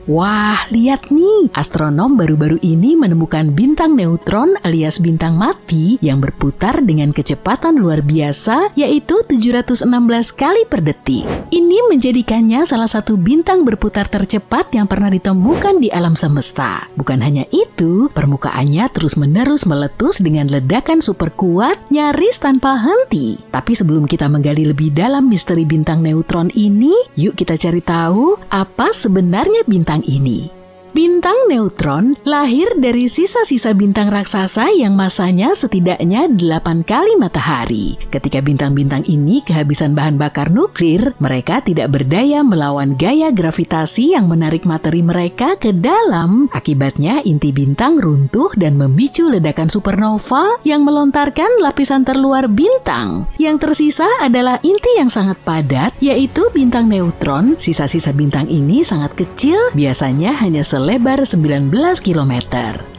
Wah, lihat nih, astronom baru-baru ini menemukan bintang neutron alias bintang mati yang berputar dengan kecepatan luar biasa, yaitu 716 kali per detik. Ini menjadikannya salah satu bintang berputar tercepat yang pernah ditemukan di alam semesta. Bukan hanya itu, permukaannya terus-menerus meletus dengan ledakan super kuat, nyaris tanpa henti. Tapi sebelum kita menggali lebih dalam misteri bintang neutron ini, yuk kita cari tahu apa sebenarnya bintang ini. Bintang neutron lahir dari sisa-sisa bintang raksasa yang masanya setidaknya 8 kali matahari. Ketika bintang-bintang ini kehabisan bahan bakar nuklir, mereka tidak berdaya melawan gaya gravitasi yang menarik materi mereka ke dalam. Akibatnya inti bintang runtuh dan memicu ledakan supernova yang melontarkan lapisan terluar bintang. Yang tersisa adalah inti yang sangat padat, yaitu bintang neutron. Sisa-sisa bintang ini sangat kecil, biasanya hanya lebar 19 km.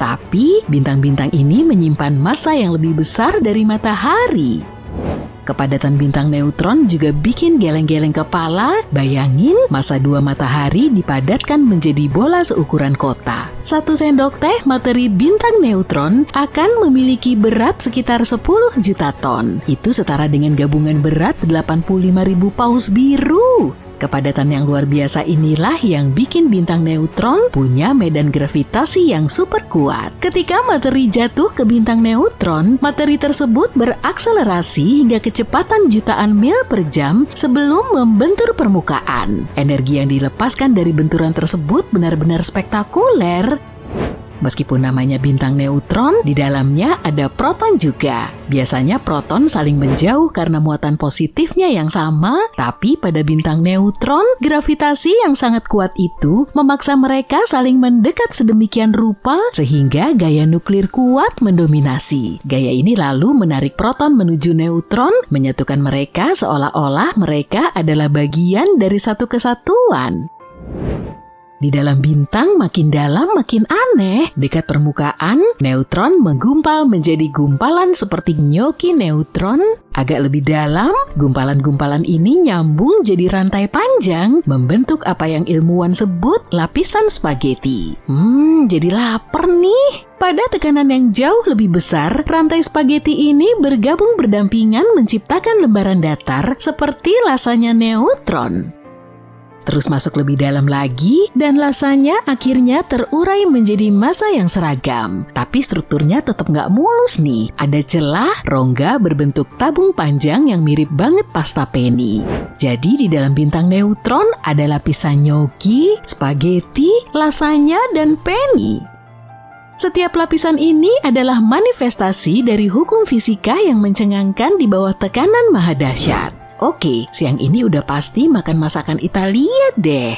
Tapi bintang-bintang ini menyimpan massa yang lebih besar dari matahari. Kepadatan bintang neutron juga bikin geleng-geleng kepala. Bayangin, massa 2 matahari dipadatkan menjadi bola seukuran kota. 1 sendok teh materi bintang neutron akan memiliki berat sekitar 10 juta ton. Itu setara dengan gabungan berat 85.000 paus biru. Kepadatan yang luar biasa inilah yang bikin bintang neutron punya medan gravitasi yang super kuat. Ketika materi jatuh ke bintang neutron, materi tersebut berakselerasi hingga kecepatan jutaan mil per jam sebelum membentur permukaan. Energi yang dilepaskan dari benturan tersebut benar-benar spektakuler. Meskipun namanya bintang neutron, di dalamnya ada proton juga. Biasanya proton saling menjauh karena muatan positifnya yang sama, tapi pada bintang neutron, gravitasi yang sangat kuat itu memaksa mereka saling mendekat sedemikian rupa sehingga gaya nuklir kuat mendominasi. Gaya ini lalu menarik proton menuju neutron, menyatukan mereka seolah-olah mereka adalah bagian dari satu kesatuan. Di dalam bintang makin dalam makin aneh. Dekat permukaan, neutron menggumpal menjadi gumpalan seperti nyoki neutron. Agak lebih dalam, gumpalan-gumpalan ini nyambung jadi rantai panjang, membentuk apa yang ilmuwan sebut lapisan spaghetti. Jadi lapar nih. Pada tekanan yang jauh lebih besar, rantai spaghetti ini bergabung berdampingan menciptakan lembaran datar seperti lasanya neutron. Terus masuk lebih dalam lagi, dan lasanya akhirnya terurai menjadi massa yang seragam. Tapi strukturnya tetap nggak mulus nih. Ada celah, rongga berbentuk tabung panjang yang mirip banget pasta penny. Jadi di dalam bintang neutron ada lapisan nyoki, spaghetti, lasanya, dan penny. Setiap lapisan ini adalah manifestasi dari hukum fisika yang mencengangkan di bawah tekanan maha dahsyat. Oke, siang ini udah pasti makan masakan Italia deh.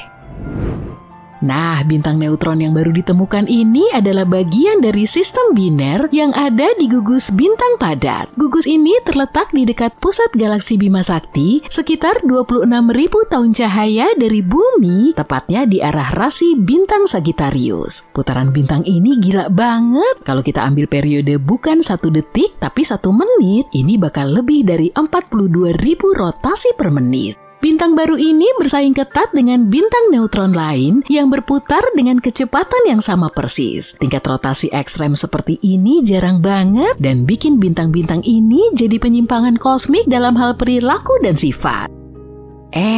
Nah, bintang neutron yang baru ditemukan ini adalah bagian dari sistem biner yang ada di gugus bintang padat. Gugus ini terletak di dekat pusat galaksi Bima Sakti, sekitar 26.000 tahun cahaya dari bumi, tepatnya di arah rasi bintang Sagittarius. Putaran bintang ini gila banget. Kalau kita ambil periode bukan 1 detik, tapi 1 menit, ini bakal lebih dari 42.000 rotasi per menit. Bintang baru ini bersaing ketat dengan bintang neutron lain yang berputar dengan kecepatan yang sama persis. Tingkat rotasi ekstrem seperti ini jarang banget dan bikin bintang-bintang ini jadi penyimpangan kosmik dalam hal perilaku dan sifat.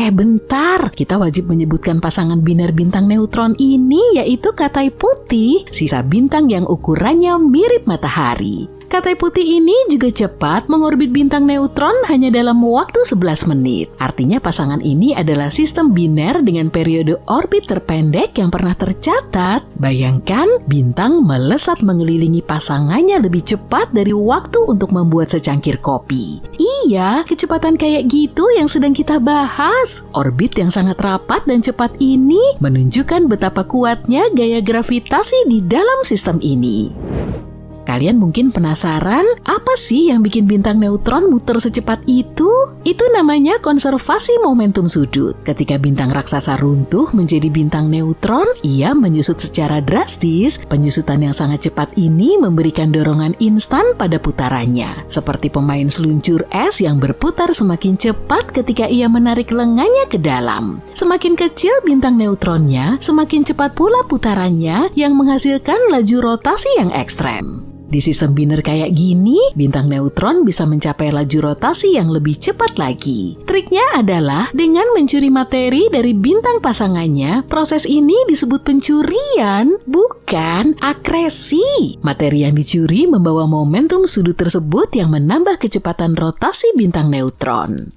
Bentar, kita wajib menyebutkan pasangan biner bintang neutron ini, yaitu Katai Putih, sisa bintang yang ukurannya mirip matahari. Katai Putih ini juga cepat mengorbit bintang neutron hanya dalam waktu 11 menit. Artinya pasangan ini adalah sistem biner dengan periode orbit terpendek yang pernah tercatat. Bayangkan, bintang melesat mengelilingi pasangannya lebih cepat dari waktu untuk membuat secangkir kopi. Iya, kecepatan kayak gitu yang sedang kita bahas. Orbit yang sangat rapat dan cepat ini menunjukkan betapa kuatnya gaya gravitasi di dalam sistem ini. Kalian mungkin penasaran, apa sih yang bikin bintang neutron muter secepat itu? Itu namanya konservasi momentum sudut. Ketika bintang raksasa runtuh menjadi bintang neutron, ia menyusut secara drastis. Penyusutan yang sangat cepat ini memberikan dorongan instan pada putarannya. Seperti pemain seluncur es yang berputar semakin cepat ketika ia menarik lengannya ke dalam. Semakin kecil bintang neutronnya, semakin cepat pula putarannya yang menghasilkan laju rotasi yang ekstrem. Di sistem biner kayak gini, bintang neutron bisa mencapai laju rotasi yang lebih cepat lagi. Triknya adalah dengan mencuri materi dari bintang pasangannya. Proses ini disebut pencurian, bukan akresi. Materi yang dicuri membawa momentum sudut tersebut yang menambah kecepatan rotasi bintang neutron.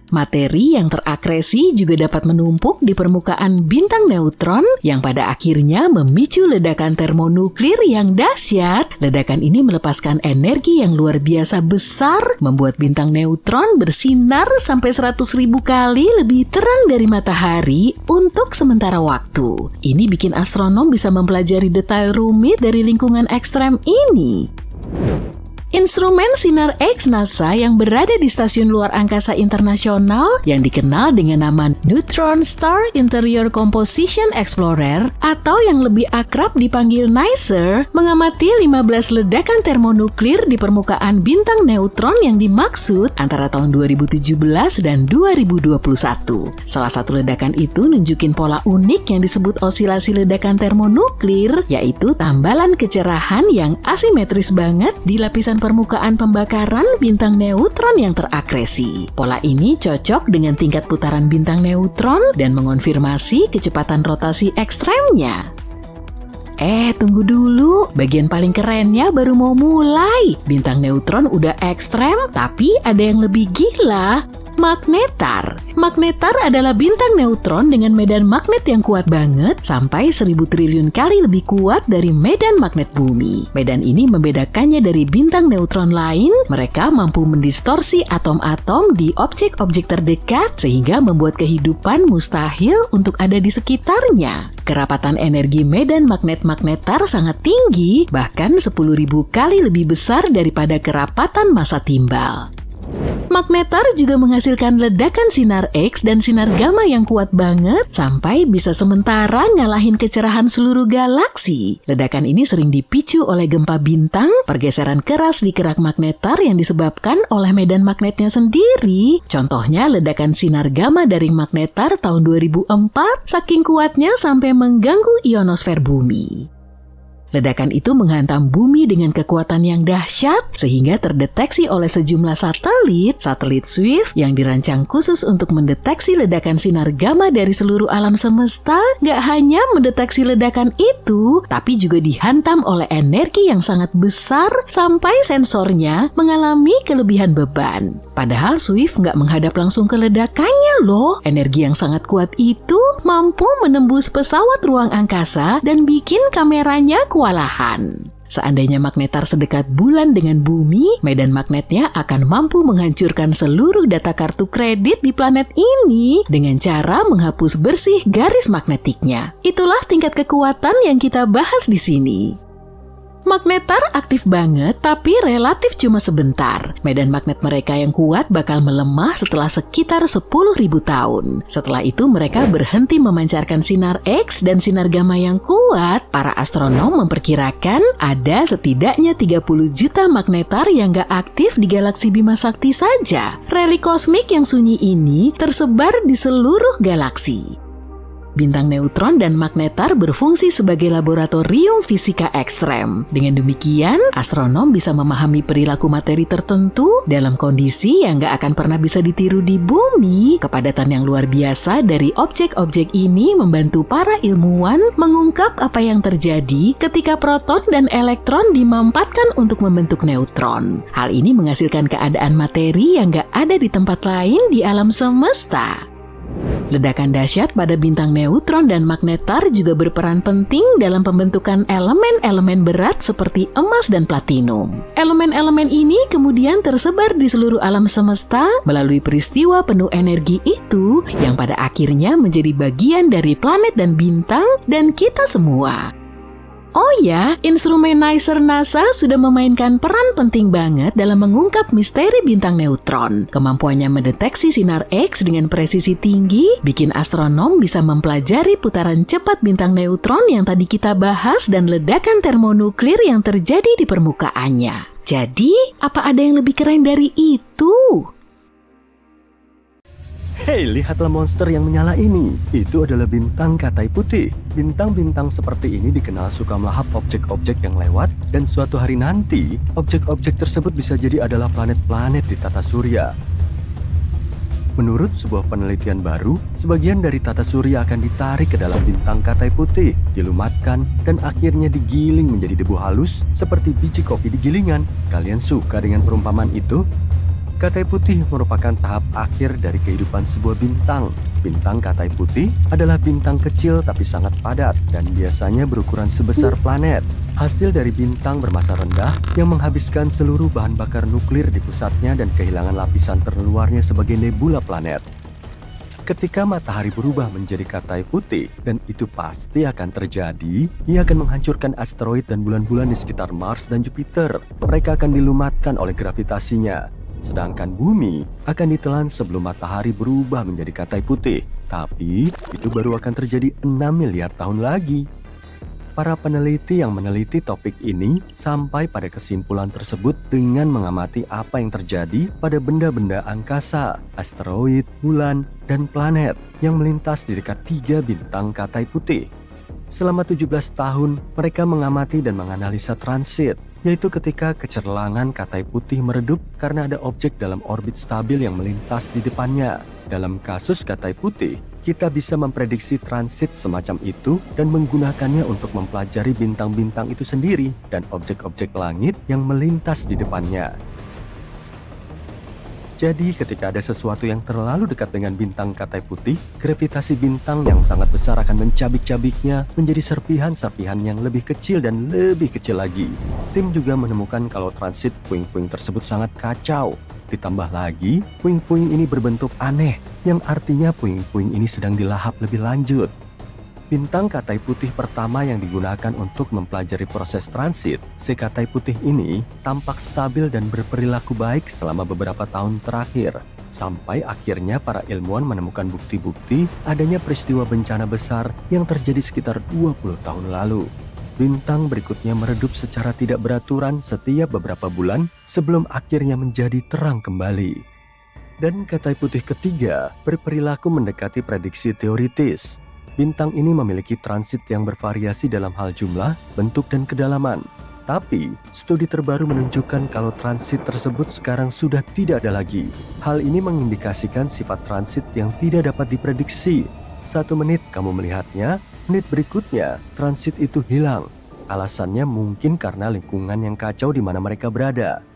Materi yang terakresi juga dapat menumpuk di permukaan bintang neutron yang pada akhirnya memicu ledakan termonuklir yang dahsyat. Ledakan ini melepaskan energi yang luar biasa besar, membuat bintang neutron bersinar sampai 100.000 kali lebih terang dari matahari untuk sementara waktu. Ini bikin astronom bisa mempelajari detail rumit dari lingkungan ekstrem ini. Instrumen sinar X NASA yang berada di Stasiun Luar Angkasa Internasional yang dikenal dengan nama Neutron Star Interior Composition Explorer atau yang lebih akrab dipanggil NICER mengamati 15 ledakan termonuklir di permukaan bintang neutron yang dimaksud antara tahun 2017 dan 2021. Salah satu ledakan itu nunjukin pola unik yang disebut osilasi ledakan termonuklir, yaitu tambalan kecerahan yang asimetris banget di lapisan permukaan pembakaran bintang neutron yang terakresi. Pola ini cocok dengan tingkat putaran bintang neutron dan mengonfirmasi kecepatan rotasi ekstremnya. Tunggu dulu, bagian paling kerennya baru mau mulai. Bintang neutron udah ekstrem, tapi ada yang lebih gila. Magnetar. Magnetar adalah bintang neutron dengan medan magnet yang kuat banget, sampai 1000 triliun kali lebih kuat dari medan magnet bumi. Medan ini membedakannya dari bintang neutron lain. Mereka mampu mendistorsi atom-atom di objek-objek terdekat, sehingga membuat kehidupan mustahil untuk ada di sekitarnya. Kerapatan energi medan magnet magnetar sangat tinggi, bahkan 10.000 kali lebih besar daripada kerapatan massa timbal. Magnetar juga menghasilkan ledakan sinar X dan sinar gamma yang kuat banget sampai bisa sementara ngalahin kecerahan seluruh galaksi. Ledakan ini sering dipicu oleh gempa bintang, pergeseran keras di kerak magnetar yang disebabkan oleh medan magnetnya sendiri. Contohnya ledakan sinar gamma dari magnetar tahun 2004 saking kuatnya sampai mengganggu ionosfer bumi. Ledakan itu menghantam bumi dengan kekuatan yang dahsyat sehingga terdeteksi oleh sejumlah satelit Swift yang dirancang khusus untuk mendeteksi ledakan sinar gamma dari seluruh alam semesta. Nggak hanya mendeteksi ledakan itu, tapi juga dihantam oleh energi yang sangat besar sampai sensornya mengalami kelebihan beban. Padahal Swift nggak menghadap langsung ke ledakannya loh. Energi yang sangat kuat itu mampu menembus pesawat ruang angkasa dan bikin kameranya kewalahan. Seandainya magnetar sedekat bulan dengan bumi, medan magnetnya akan mampu menghancurkan seluruh data kartu kredit di planet ini dengan cara menghapus bersih garis magnetiknya. Itulah tingkat kekuatan yang kita bahas di sini. Magnetar aktif banget, tapi relatif cuma sebentar. Medan magnet mereka yang kuat bakal melemah setelah sekitar 10.000 tahun. Setelah itu mereka berhenti memancarkan sinar X dan sinar gamma yang kuat. Para astronom memperkirakan ada setidaknya 30 juta magnetar yang gak aktif di galaksi Bima Sakti saja. Rally kosmik yang sunyi ini tersebar di seluruh galaksi. Bintang neutron dan magnetar berfungsi sebagai laboratorium fisika ekstrem. Dengan demikian, astronom bisa memahami perilaku materi tertentu dalam kondisi yang gak akan pernah bisa ditiru di bumi. Kepadatan yang luar biasa dari objek-objek ini membantu para ilmuwan mengungkap apa yang terjadi ketika proton dan elektron dimampatkan untuk membentuk neutron. Hal ini menghasilkan keadaan materi yang gak ada di tempat lain di alam semesta. Ledakan dahsyat pada bintang neutron dan magnetar juga berperan penting dalam pembentukan elemen-elemen berat seperti emas dan platinum. Elemen-elemen ini kemudian tersebar di seluruh alam semesta melalui peristiwa penuh energi itu yang pada akhirnya menjadi bagian dari planet dan bintang dan kita semua. Oh ya, instrumenizer NASA sudah memainkan peran penting banget dalam mengungkap misteri bintang neutron. Kemampuannya mendeteksi sinar X dengan presisi tinggi, bikin astronom bisa mempelajari putaran cepat bintang neutron yang tadi kita bahas dan ledakan termonuklir yang terjadi di permukaannya. Jadi, apa ada yang lebih keren dari itu? Hei, lihatlah monster yang menyala ini. Itu adalah bintang Katai Putih. Bintang-bintang seperti ini dikenal suka melahap objek-objek yang lewat, dan suatu hari nanti, objek-objek tersebut bisa jadi adalah planet-planet di tata surya. Menurut sebuah penelitian baru, sebagian dari tata surya akan ditarik ke dalam bintang Katai Putih, dilumatkan, dan akhirnya digiling menjadi debu halus seperti biji kopi di gilingan. Kalian suka dengan perumpamaan itu? Katai Putih merupakan tahap akhir dari kehidupan sebuah bintang. Bintang Katai Putih adalah bintang kecil tapi sangat padat dan biasanya berukuran sebesar planet. Hasil dari bintang bermassa rendah yang menghabiskan seluruh bahan bakar nuklir di pusatnya dan kehilangan lapisan terluarnya sebagai nebula planet. Ketika matahari berubah menjadi Katai Putih, dan itu pasti akan terjadi, ia akan menghancurkan asteroid dan bulan-bulan di sekitar Mars dan Jupiter. Mereka akan dilumatkan oleh gravitasinya. Sedangkan bumi akan ditelan sebelum matahari berubah menjadi Katai Putih. Tapi itu baru akan terjadi 6 miliar tahun lagi. Para peneliti yang meneliti topik ini sampai pada kesimpulan tersebut dengan mengamati apa yang terjadi pada benda-benda angkasa, asteroid, bulan, dan planet yang melintas di dekat 3 bintang Katai Putih. Selama 17 tahun, mereka mengamati dan menganalisa transit, yaitu ketika kecerlangan Katai Putih meredup karena ada objek dalam orbit stabil yang melintas di depannya. Dalam kasus Katai Putih, kita bisa memprediksi transit semacam itu dan menggunakannya untuk mempelajari bintang-bintang itu sendiri dan objek-objek langit yang melintas di depannya. Jadi ketika ada sesuatu yang terlalu dekat dengan bintang Katai Putih, gravitasi bintang yang sangat besar akan mencabik-cabiknya menjadi serpihan-serpihan yang lebih kecil dan lebih kecil lagi. Tim juga menemukan kalau transit puing-puing tersebut sangat kacau. Ditambah lagi, puing-puing ini berbentuk aneh, yang artinya puing-puing ini sedang dilahap lebih lanjut. Bintang Katai Putih pertama yang digunakan untuk mempelajari proses transit, si Katai Putih ini tampak stabil dan berperilaku baik selama beberapa tahun terakhir. Sampai akhirnya para ilmuwan menemukan bukti-bukti adanya peristiwa bencana besar yang terjadi sekitar 20 tahun lalu. Bintang berikutnya meredup secara tidak beraturan setiap beberapa bulan sebelum akhirnya menjadi terang kembali. Dan Katai Putih ketiga berperilaku mendekati prediksi teoritis. Bintang ini memiliki transit yang bervariasi dalam hal jumlah, bentuk, dan kedalaman. Tapi, studi terbaru menunjukkan kalau transit tersebut sekarang sudah tidak ada lagi. Hal ini mengindikasikan sifat transit yang tidak dapat diprediksi. 1 menit kamu melihatnya, menit berikutnya transit itu hilang. Alasannya mungkin karena lingkungan yang kacau di mana mereka berada.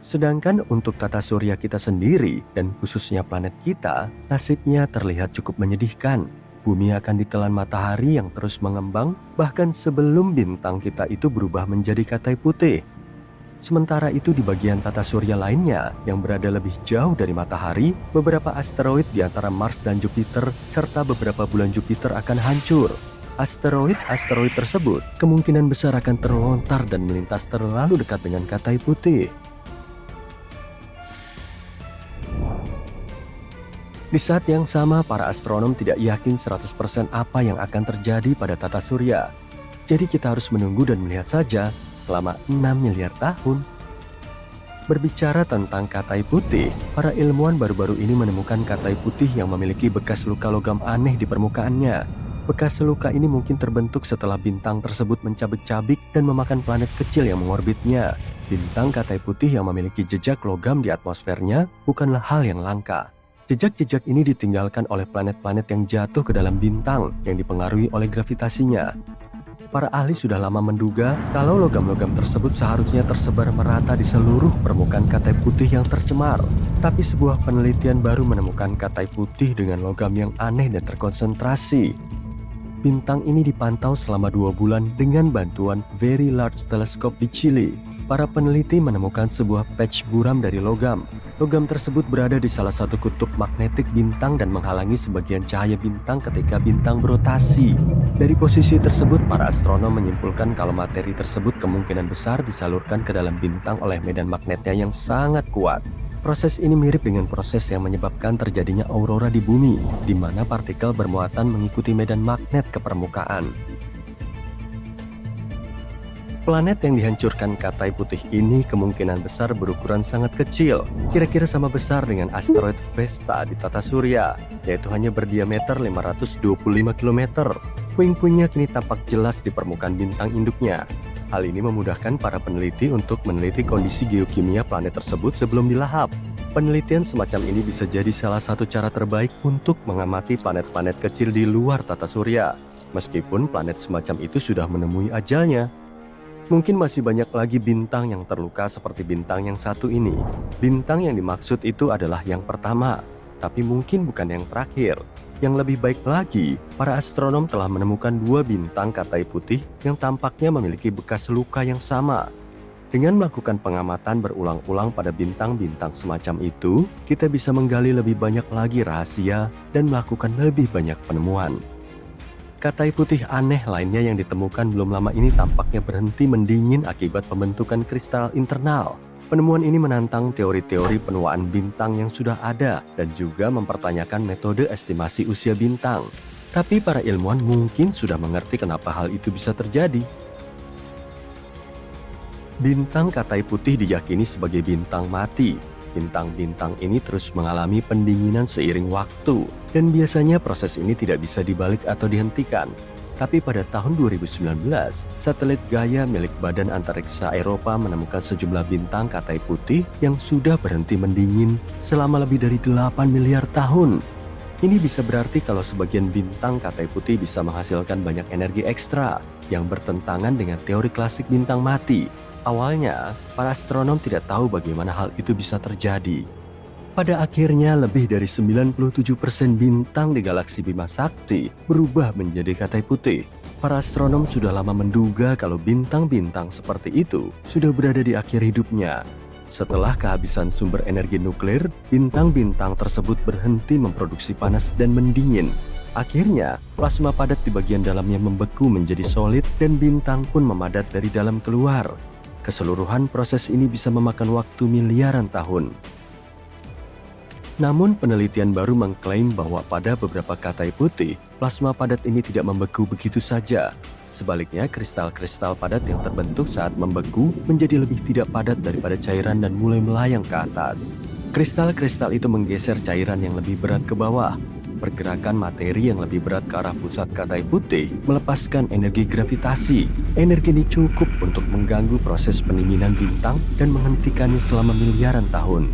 Sedangkan untuk tata surya kita sendiri, dan khususnya planet kita, nasibnya terlihat cukup menyedihkan. Bumi akan ditelan matahari yang terus mengembang, bahkan sebelum bintang kita itu berubah menjadi Katai Putih. Sementara itu di bagian tata surya lainnya, yang berada lebih jauh dari matahari, beberapa asteroid di antara Mars dan Jupiter, serta beberapa bulan Jupiter akan hancur. Asteroid tersebut kemungkinan besar akan terlontar dan melintas terlalu dekat dengan Katai Putih. Di saat yang sama, para astronom tidak yakin 100% apa yang akan terjadi pada tata surya. Jadi kita harus menunggu dan melihat saja selama 6 miliar tahun. Berbicara tentang Katai Putih, para ilmuwan baru-baru ini menemukan Katai Putih yang memiliki bekas luka logam aneh di permukaannya. Bekas luka ini mungkin terbentuk setelah bintang tersebut mencabik-cabik dan memakan planet kecil yang mengorbitnya. Bintang Katai Putih yang memiliki jejak logam di atmosfernya bukanlah hal yang langka. Jejak-jejak ini ditinggalkan oleh planet-planet yang jatuh ke dalam bintang yang dipengaruhi oleh gravitasinya. Para ahli sudah lama menduga kalau logam-logam tersebut seharusnya tersebar merata di seluruh permukaan Katai Putih yang tercemar. Tapi sebuah penelitian baru menemukan Katai Putih dengan logam yang aneh dan terkonsentrasi. Bintang ini dipantau selama 2 bulan dengan bantuan Very Large Telescope di Chili. para peneliti menemukan sebuah patch buram dari logam. Logam tersebut berada di salah satu kutub magnetik bintang dan menghalangi sebagian cahaya bintang ketika bintang berotasi. Dari posisi tersebut, para astronom menyimpulkan kalau materi tersebut kemungkinan besar disalurkan ke dalam bintang oleh medan magnetnya yang sangat kuat. Proses ini mirip dengan proses yang menyebabkan terjadinya aurora di bumi, di mana partikel bermuatan mengikuti medan magnet ke permukaan. Planet yang dihancurkan katai putih ini kemungkinan besar berukuran sangat kecil, kira-kira sama besar dengan asteroid Vesta di tata surya, yaitu hanya berdiameter 525 km. Puing-puingnya kini tampak jelas di permukaan bintang induknya. Hal ini memudahkan para peneliti untuk meneliti kondisi geokimia planet tersebut sebelum dilahap. Penelitian semacam ini bisa jadi salah satu cara terbaik untuk mengamati planet-planet kecil di luar tata surya. Meskipun planet semacam itu sudah menemui ajalnya, mungkin masih banyak lagi bintang yang terluka seperti bintang yang satu ini. Bintang yang dimaksud itu adalah yang pertama, tapi mungkin bukan yang terakhir. Yang lebih baik lagi, para astronom telah menemukan dua bintang katai putih yang tampaknya memiliki bekas luka yang sama. Dengan melakukan pengamatan berulang-ulang pada bintang-bintang semacam itu, kita bisa menggali lebih banyak lagi rahasia dan melakukan lebih banyak penemuan. Katai putih aneh lainnya yang ditemukan belum lama ini tampaknya berhenti mendingin akibat pembentukan kristal internal. Penemuan ini menantang teori-teori penuaan bintang yang sudah ada dan juga mempertanyakan metode estimasi usia bintang. Tapi para ilmuwan mungkin sudah mengerti kenapa hal itu bisa terjadi. Bintang katai putih diyakini sebagai bintang mati. Bintang-bintang ini terus mengalami pendinginan seiring waktu, dan biasanya proses ini tidak bisa dibalik atau dihentikan. Tapi pada tahun 2019, satelit Gaia milik Badan Antariksa Eropa menemukan sejumlah bintang katai putih yang sudah berhenti mendingin selama lebih dari 8 miliar tahun. Ini bisa berarti kalau sebagian bintang katai putih bisa menghasilkan banyak energi ekstra yang bertentangan dengan teori klasik bintang mati. Awalnya, para astronom tidak tahu bagaimana hal itu bisa terjadi. Pada akhirnya, lebih dari 97% bintang di galaksi Bima Sakti berubah menjadi katai putih. Para astronom sudah lama menduga kalau bintang-bintang seperti itu sudah berada di akhir hidupnya. Setelah kehabisan sumber energi nuklir, bintang-bintang tersebut berhenti memproduksi panas dan mendingin. Akhirnya, plasma padat di bagian dalamnya membeku menjadi solid dan bintang pun memadat dari dalam keluar. Keseluruhan proses ini bisa memakan waktu miliaran tahun. Namun penelitian baru mengklaim bahwa pada beberapa katai putih, plasma padat ini tidak membeku begitu saja. Sebaliknya, kristal-kristal padat yang terbentuk saat membeku menjadi lebih tidak padat daripada cairan dan mulai melayang ke atas. Kristal-kristal itu menggeser cairan yang lebih berat ke bawah. Pergerakan materi yang lebih berat ke arah pusat katai putih melepaskan energi gravitasi. Energi ini cukup untuk mengganggu proses pendinginan bintang dan menghentikannya selama miliaran tahun.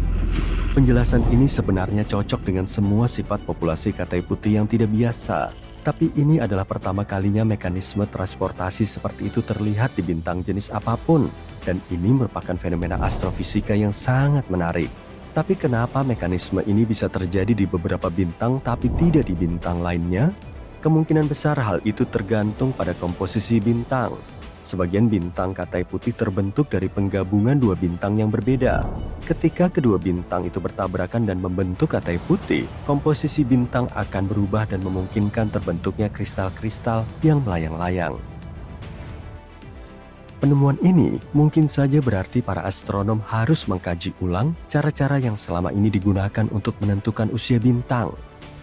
Penjelasan ini sebenarnya cocok dengan semua sifat populasi katai putih yang tidak biasa. Tapi ini adalah pertama kalinya mekanisme transportasi seperti itu terlihat di bintang jenis apapun. Dan ini merupakan fenomena astrofisika yang sangat menarik. Tapi kenapa mekanisme ini bisa terjadi di beberapa bintang tapi tidak di bintang lainnya? Kemungkinan besar hal itu tergantung pada komposisi bintang. Sebagian bintang katai putih terbentuk dari penggabungan dua bintang yang berbeda. Ketika kedua bintang itu bertabrakan dan membentuk katai putih, komposisi bintang akan berubah dan memungkinkan terbentuknya kristal-kristal yang melayang-layang. Penemuan ini mungkin saja berarti para astronom harus mengkaji ulang cara-cara yang selama ini digunakan untuk menentukan usia bintang.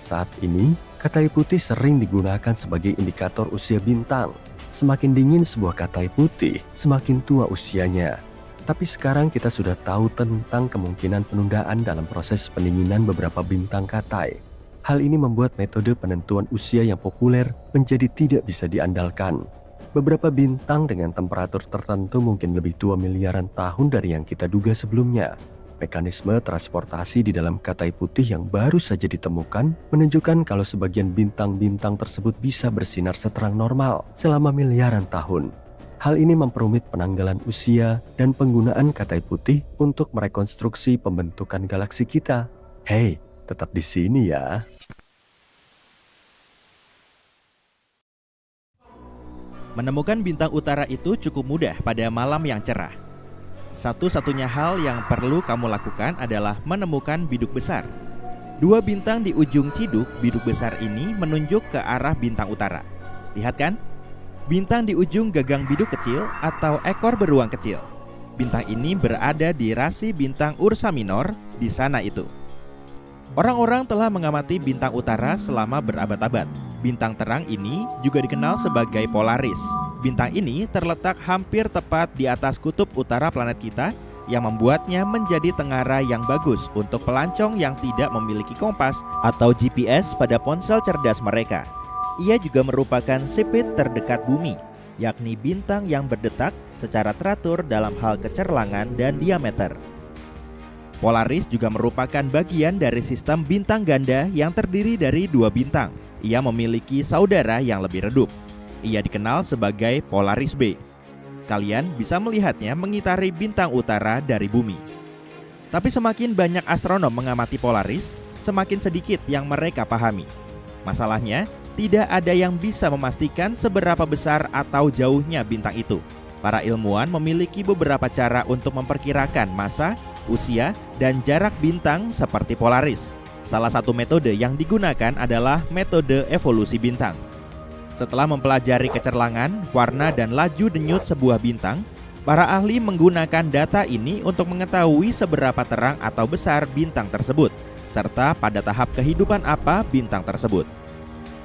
Saat ini, katai putih sering digunakan sebagai indikator usia bintang. Semakin dingin sebuah katai putih, semakin tua usianya. Tapi sekarang kita sudah tahu tentang kemungkinan penundaan dalam proses pendinginan beberapa bintang katai. Hal ini membuat metode penentuan usia yang populer menjadi tidak bisa diandalkan. Beberapa bintang dengan temperatur tertentu mungkin lebih tua miliaran tahun dari yang kita duga sebelumnya. Mekanisme transportasi di dalam katai putih yang baru saja ditemukan menunjukkan kalau sebagian bintang-bintang tersebut bisa bersinar seterang normal selama miliaran tahun. Hal ini memperumit penanggalan usia dan penggunaan katai putih untuk merekonstruksi pembentukan galaksi kita. Hei, tetap di sini ya. Menemukan bintang utara itu cukup mudah pada malam yang cerah. Satu-satunya hal yang perlu kamu lakukan adalah menemukan biduk besar. 2 bintang di ujung ciduk biduk besar ini menunjuk ke arah bintang utara. Lihat kan? Bintang di ujung gagang biduk kecil atau ekor beruang kecil. Bintang ini berada di rasi bintang Ursa Minor di sana itu. Orang-orang telah mengamati bintang utara selama berabad-abad. Bintang terang ini juga dikenal sebagai Polaris. Bintang ini terletak hampir tepat di atas kutub utara planet kita yang membuatnya menjadi tengara yang bagus untuk pelancong yang tidak memiliki kompas atau GPS pada ponsel cerdas mereka. Ia juga merupakan sirkuit terdekat bumi, yakni bintang yang berdetak secara teratur dalam hal kecerlangan dan diameter. Polaris juga merupakan bagian dari sistem bintang ganda yang terdiri dari 2 bintang. Ia memiliki saudara yang lebih redup. Ia dikenal sebagai Polaris B. Kalian bisa melihatnya mengitari bintang utara dari bumi. Tapi semakin banyak astronom mengamati Polaris, semakin sedikit yang mereka pahami. Masalahnya, tidak ada yang bisa memastikan seberapa besar atau jauhnya bintang itu. Para ilmuwan memiliki beberapa cara untuk memperkirakan massa, usia, dan jarak bintang seperti Polaris. Salah satu metode yang digunakan adalah metode evolusi bintang. Setelah mempelajari kecerlangan, warna, dan laju denyut sebuah bintang, para ahli menggunakan data ini untuk mengetahui seberapa terang atau besar bintang tersebut, serta pada tahap kehidupan apa bintang tersebut.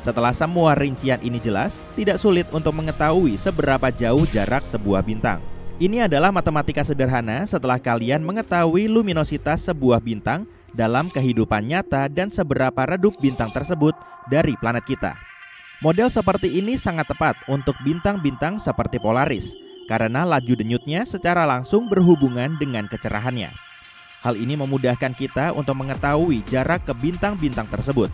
Setelah semua rincian ini jelas, tidak sulit untuk mengetahui seberapa jauh jarak sebuah bintang. Ini adalah matematika sederhana setelah kalian mengetahui luminositas sebuah bintang dalam kehidupan nyata dan seberapa redup bintang tersebut dari planet kita. Model seperti ini sangat tepat untuk bintang-bintang seperti Polaris, karena laju denyutnya secara langsung berhubungan dengan kecerahannya. Hal ini memudahkan kita untuk mengetahui jarak ke bintang-bintang tersebut.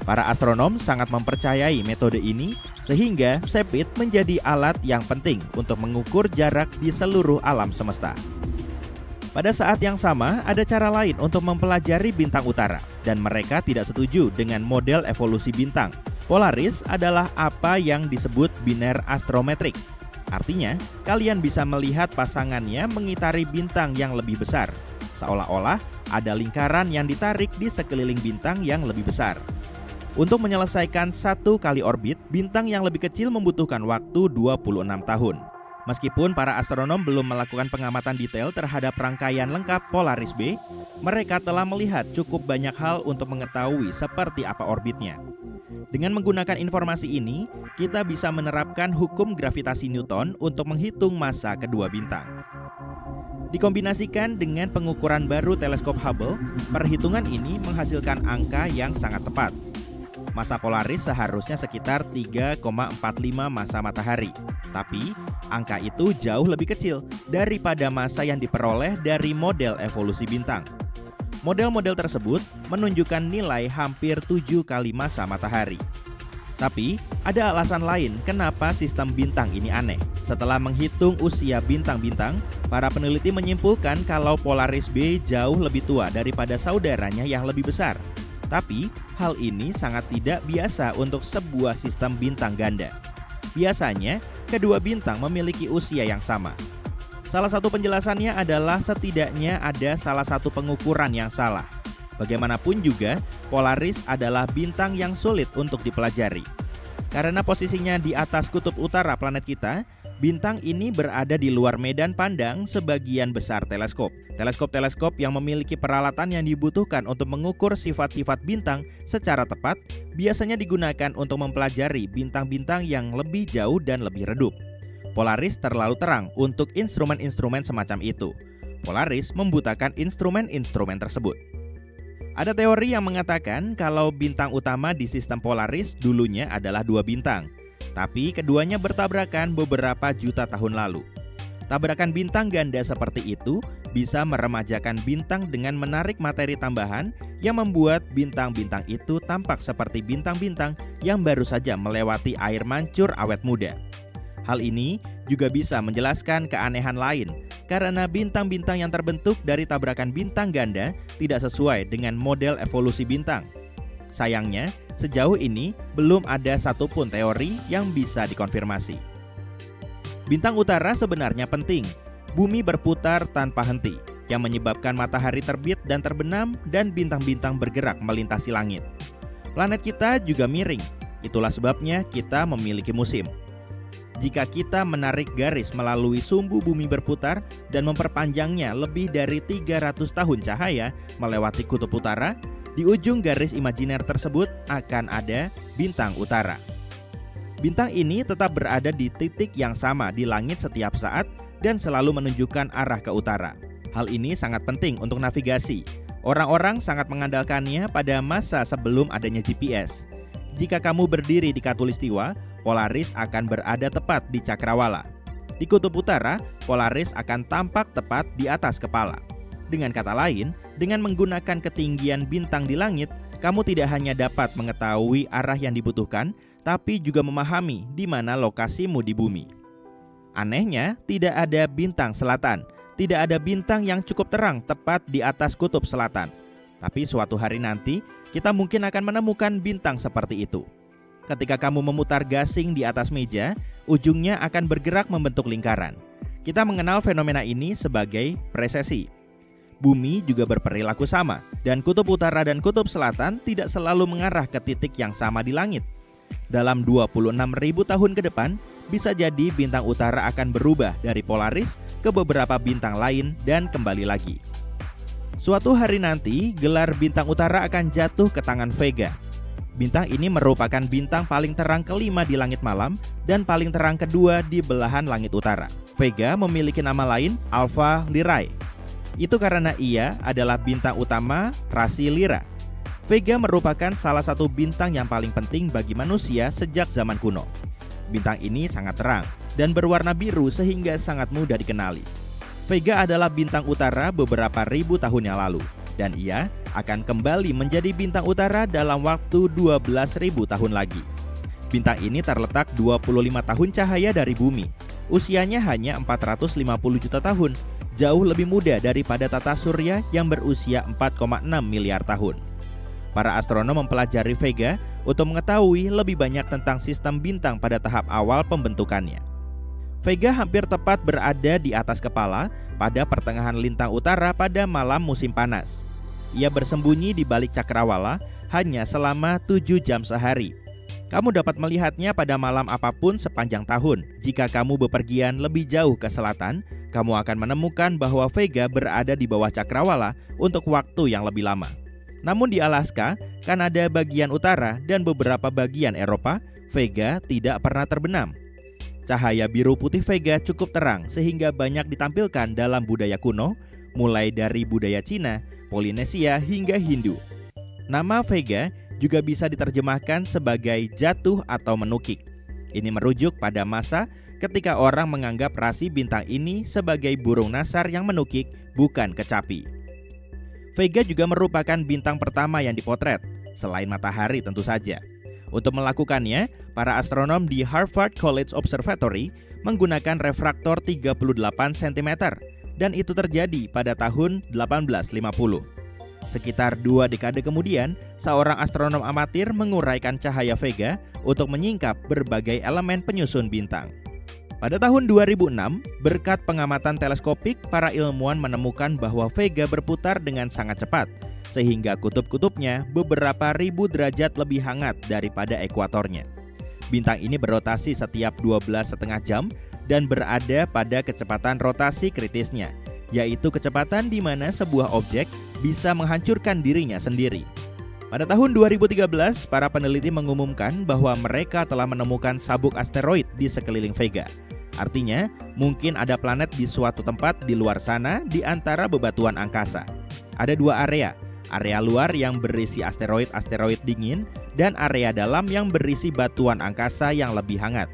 Para astronom sangat mempercayai metode ini, sehingga Cepheid menjadi alat yang penting untuk mengukur jarak di seluruh alam semesta. Pada saat yang sama, ada cara lain untuk mempelajari bintang utara, dan mereka tidak setuju dengan model evolusi bintang. Polaris adalah apa yang disebut biner astrometrik. Artinya, kalian bisa melihat pasangannya mengitari bintang yang lebih besar, seolah-olah ada lingkaran yang ditarik di sekeliling bintang yang lebih besar. Untuk menyelesaikan 1 kali orbit, bintang yang lebih kecil membutuhkan waktu 26 tahun. Meskipun para astronom belum melakukan pengamatan detail terhadap rangkaian lengkap Polaris B, mereka telah melihat cukup banyak hal untuk mengetahui seperti apa orbitnya. Dengan menggunakan informasi ini, kita bisa menerapkan hukum gravitasi Newton untuk menghitung massa kedua bintang. Dikombinasikan dengan pengukuran baru teleskop Hubble, perhitungan ini menghasilkan angka yang sangat tepat. Massa Polaris seharusnya sekitar 3,45 massa matahari. Tapi, angka itu jauh lebih kecil daripada massa yang diperoleh dari model evolusi bintang. Model-model tersebut menunjukkan nilai hampir 7 kali massa matahari. Tapi, ada alasan lain kenapa sistem bintang ini aneh. Setelah menghitung usia bintang-bintang, para peneliti menyimpulkan kalau Polaris B jauh lebih tua daripada saudaranya yang lebih besar. Tapi, hal ini sangat tidak biasa untuk sebuah sistem bintang ganda. Biasanya, kedua bintang memiliki usia yang sama. Salah satu penjelasannya adalah setidaknya ada salah satu pengukuran yang salah. Bagaimanapun juga, Polaris adalah bintang yang sulit untuk dipelajari. Karena posisinya di atas kutub utara planet kita, bintang ini berada di luar medan pandang sebagian besar teleskop. Teleskop-teleskop yang memiliki peralatan yang dibutuhkan untuk mengukur sifat-sifat bintang secara tepat biasanya digunakan untuk mempelajari bintang-bintang yang lebih jauh dan lebih redup. Polaris terlalu terang untuk instrumen-instrumen semacam itu. Polaris membutakan instrumen-instrumen tersebut. Ada teori yang mengatakan kalau bintang utama di sistem Polaris dulunya adalah 2 bintang, tapi keduanya bertabrakan beberapa juta tahun lalu. Tabrakan bintang ganda seperti itu bisa meremajakan bintang dengan menarik materi tambahan yang membuat bintang-bintang itu tampak seperti bintang-bintang yang baru saja melewati air mancur awet muda. Hal ini juga bisa menjelaskan keanehan lain, karena bintang-bintang yang terbentuk dari tabrakan bintang ganda tidak sesuai dengan model evolusi bintang. Sayangnya, sejauh ini belum ada satupun teori yang bisa dikonfirmasi. Bintang utara sebenarnya penting, Bumi berputar tanpa henti, yang menyebabkan matahari terbit dan terbenam dan bintang-bintang bergerak melintasi langit. Planet kita juga miring, itulah sebabnya kita memiliki musim. Jika kita menarik garis melalui sumbu bumi berputar dan memperpanjangnya lebih dari 300 tahun cahaya melewati kutub utara, di ujung garis imajiner tersebut akan ada bintang utara. Bintang ini tetap berada di titik yang sama di langit setiap saat dan selalu menunjukkan arah ke utara. Hal ini sangat penting untuk navigasi. Orang-orang sangat mengandalkannya pada masa sebelum adanya GPS. Jika kamu berdiri di Khatulistiwa, Polaris akan berada tepat di cakrawala. Di kutub utara, Polaris akan tampak tepat di atas kepala. Dengan kata lain, dengan menggunakan ketinggian bintang di langit, kamu tidak hanya dapat mengetahui arah yang dibutuhkan, tapi juga memahami di mana lokasimu di bumi. Anehnya, tidak ada bintang selatan. Tidak ada bintang yang cukup terang tepat di atas kutub selatan. Tapi suatu hari nanti, kita mungkin akan menemukan bintang seperti itu. Ketika kamu memutar gasing di atas meja, ujungnya akan bergerak membentuk lingkaran. Kita mengenal fenomena ini sebagai precesi. Bumi juga berperilaku sama, dan kutub utara dan kutub selatan tidak selalu mengarah ke titik yang sama di langit. Dalam 26.000 tahun ke depan, bisa jadi bintang utara akan berubah dari Polaris ke beberapa bintang lain dan kembali lagi. Suatu hari nanti, gelar bintang utara akan jatuh ke tangan Vega. Bintang ini merupakan bintang paling terang kelima di langit malam dan paling terang kedua di belahan langit utara. Vega memiliki nama lain Alpha Lyrae. Itu karena ia adalah bintang utama rasi Lyra. Vega merupakan salah satu bintang yang paling penting bagi manusia sejak zaman kuno. Bintang ini sangat terang dan berwarna biru sehingga sangat mudah dikenali. Vega adalah bintang utara beberapa ribu tahun yang lalu, dan ia akan kembali menjadi bintang utara dalam waktu 12.000 tahun lagi. Bintang ini terletak 25 tahun cahaya dari bumi. Usianya hanya 450 juta tahun, jauh lebih muda daripada tata surya yang berusia 4,6 miliar tahun. Para astronom mempelajari Vega untuk mengetahui lebih banyak tentang sistem bintang pada tahap awal pembentukannya. Vega hampir tepat berada di atas kepala pada pertengahan lintang utara pada malam musim panas. Ia bersembunyi di balik cakrawala hanya selama 7 jam sehari. Kamu dapat melihatnya pada malam apapun sepanjang tahun. Jika kamu bepergian lebih jauh ke selatan, kamu akan menemukan bahwa Vega berada di bawah cakrawala untuk waktu yang lebih lama. Namun di Alaska, Kanada bagian utara, dan beberapa bagian Eropa, Vega tidak pernah terbenam. Cahaya biru putih Vega cukup terang sehingga banyak ditampilkan dalam budaya kuno, mulai dari budaya Cina, Polinesia, hingga Hindu. Nama Vega juga bisa diterjemahkan sebagai jatuh atau menukik. Ini merujuk pada masa ketika orang menganggap rasi bintang ini sebagai burung nasar yang menukik, bukan kecapi. Vega juga merupakan bintang pertama yang dipotret, selain matahari tentu saja. Untuk melakukannya, para astronom di Harvard College Observatory menggunakan refraktor 38 cm, dan itu terjadi pada tahun 1850. Sekitar 2 dekade kemudian, seorang astronom amatir menguraikan cahaya Vega untuk menyingkap berbagai elemen penyusun bintang. Pada tahun 2006, berkat pengamatan teleskopik, para ilmuwan menemukan bahwa Vega berputar dengan sangat cepat, sehingga kutub-kutubnya beberapa ribu derajat lebih hangat daripada ekuatornya. Bintang ini berotasi setiap 12,5 jam dan berada pada kecepatan rotasi kritisnya, yaitu kecepatan di mana sebuah objek bisa menghancurkan dirinya sendiri. Pada tahun 2013, para peneliti mengumumkan bahwa mereka telah menemukan sabuk asteroid di sekeliling Vega. Artinya, mungkin ada planet di suatu tempat di luar sana di antara bebatuan angkasa. Ada 2 area luar yang berisi asteroid-asteroid dingin dan area dalam yang berisi batuan angkasa yang lebih hangat.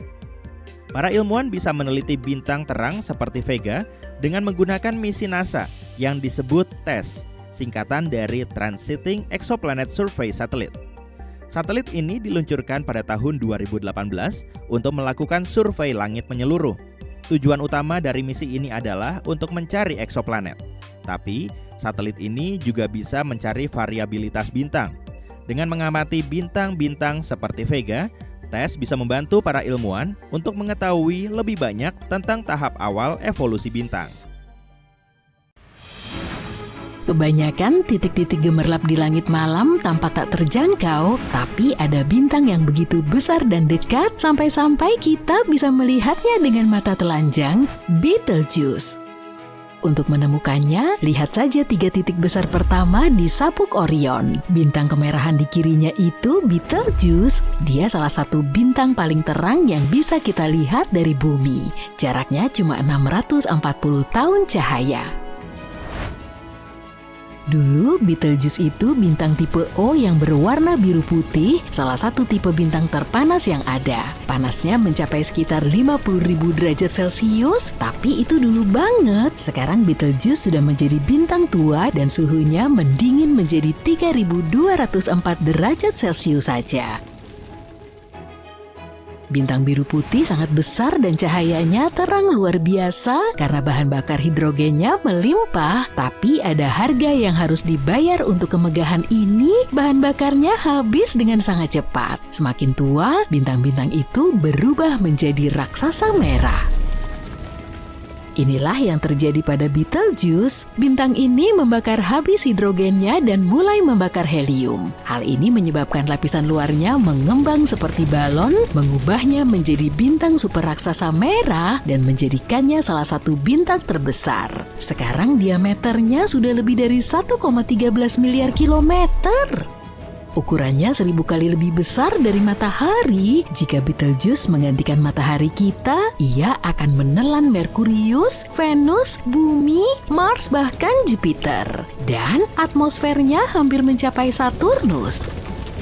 Para ilmuwan bisa meneliti bintang terang seperti Vega dengan menggunakan misi NASA yang disebut TESS, singkatan dari Transiting Exoplanet Survey Satellite. Satelit ini diluncurkan pada tahun 2018 untuk melakukan survei langit menyeluruh. Tujuan utama dari misi ini adalah untuk mencari eksoplanet. Tapi, satelit ini juga bisa mencari variabilitas bintang. Dengan mengamati bintang-bintang seperti Vega, TESS bisa membantu para ilmuwan untuk mengetahui lebih banyak tentang tahap awal evolusi bintang. Kebanyakan titik-titik gemerlap di langit malam tampak tak terjangkau, tapi ada bintang yang begitu besar dan dekat sampai-sampai kita bisa melihatnya dengan mata telanjang, Betelgeuse. Untuk menemukannya, lihat saja 3 titik besar pertama di Sabuk Orion. Bintang kemerahan di kirinya itu Betelgeuse. Dia salah satu bintang paling terang yang bisa kita lihat dari bumi. Jaraknya cuma 640 tahun cahaya. Dulu Betelgeuse itu bintang tipe O yang berwarna biru putih, salah satu tipe bintang terpanas yang ada. Panasnya mencapai sekitar 50.000 derajat Celcius, tapi itu dulu banget. Sekarang Betelgeuse sudah menjadi bintang tua dan suhunya mendingin menjadi 3.204 derajat Celcius saja. Bintang biru putih sangat besar dan cahayanya terang luar biasa karena bahan bakar hidrogennya melimpah. Tapi ada harga yang harus dibayar untuk kemegahan ini. Bahan bakarnya habis dengan sangat cepat. Semakin tua, bintang-bintang itu berubah menjadi raksasa merah. Inilah yang terjadi pada Betelgeuse. Bintang ini membakar habis hidrogennya dan mulai membakar helium. Hal ini menyebabkan lapisan luarnya mengembang seperti balon, mengubahnya menjadi bintang super raksasa merah dan menjadikannya salah satu bintang terbesar. Sekarang diameternya sudah lebih dari 1,13 miliar kilometer. Ukurannya 1000 kali lebih besar dari matahari. Jika Betelgeuse menggantikan matahari kita, ia akan menelan Merkurius, Venus, Bumi, Mars, bahkan Jupiter. Dan atmosfernya hampir mencapai Saturnus.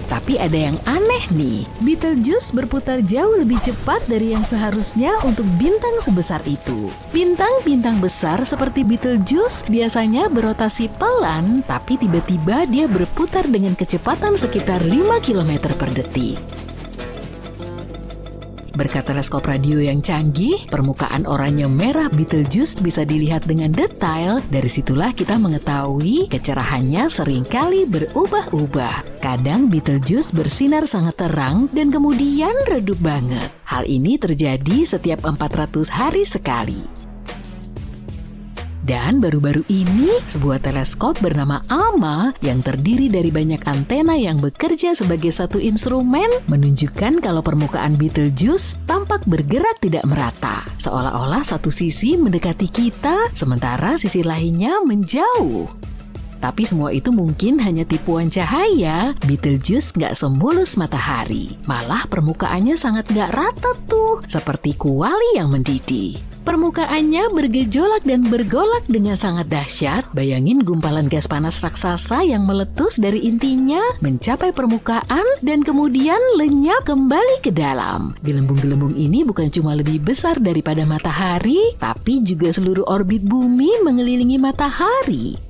Tapi ada yang aneh nih, Betelgeuse berputar jauh lebih cepat dari yang seharusnya untuk bintang sebesar itu. Bintang-bintang besar seperti Betelgeuse biasanya berotasi pelan, tapi tiba-tiba dia berputar dengan kecepatan sekitar 5 km per detik. Berkat teleskop radio yang canggih, permukaan oranye merah Betelgeuse bisa dilihat dengan detail. Dari situlah kita mengetahui kecerahannya seringkali berubah-ubah. Kadang Betelgeuse bersinar sangat terang dan kemudian redup banget. Hal ini terjadi setiap 400 hari sekali. Dan baru-baru ini, sebuah teleskop bernama AMA yang terdiri dari banyak antena yang bekerja sebagai satu instrumen menunjukkan kalau permukaan Betelgeuse tampak bergerak tidak merata. Seolah-olah satu sisi mendekati kita, sementara sisi lainnya menjauh. Tapi semua itu mungkin hanya tipuan cahaya. Betelgeuse nggak semulus matahari. Malah permukaannya sangat nggak rata tuh, seperti kuali yang mendidih. Permukaannya bergejolak dan bergolak dengan sangat dahsyat. Bayangin gumpalan gas panas raksasa yang meletus dari intinya, mencapai permukaan, dan kemudian lenyap kembali ke dalam. Gelembung-gelembung ini bukan cuma lebih besar daripada matahari, tapi juga seluruh orbit bumi mengelilingi matahari.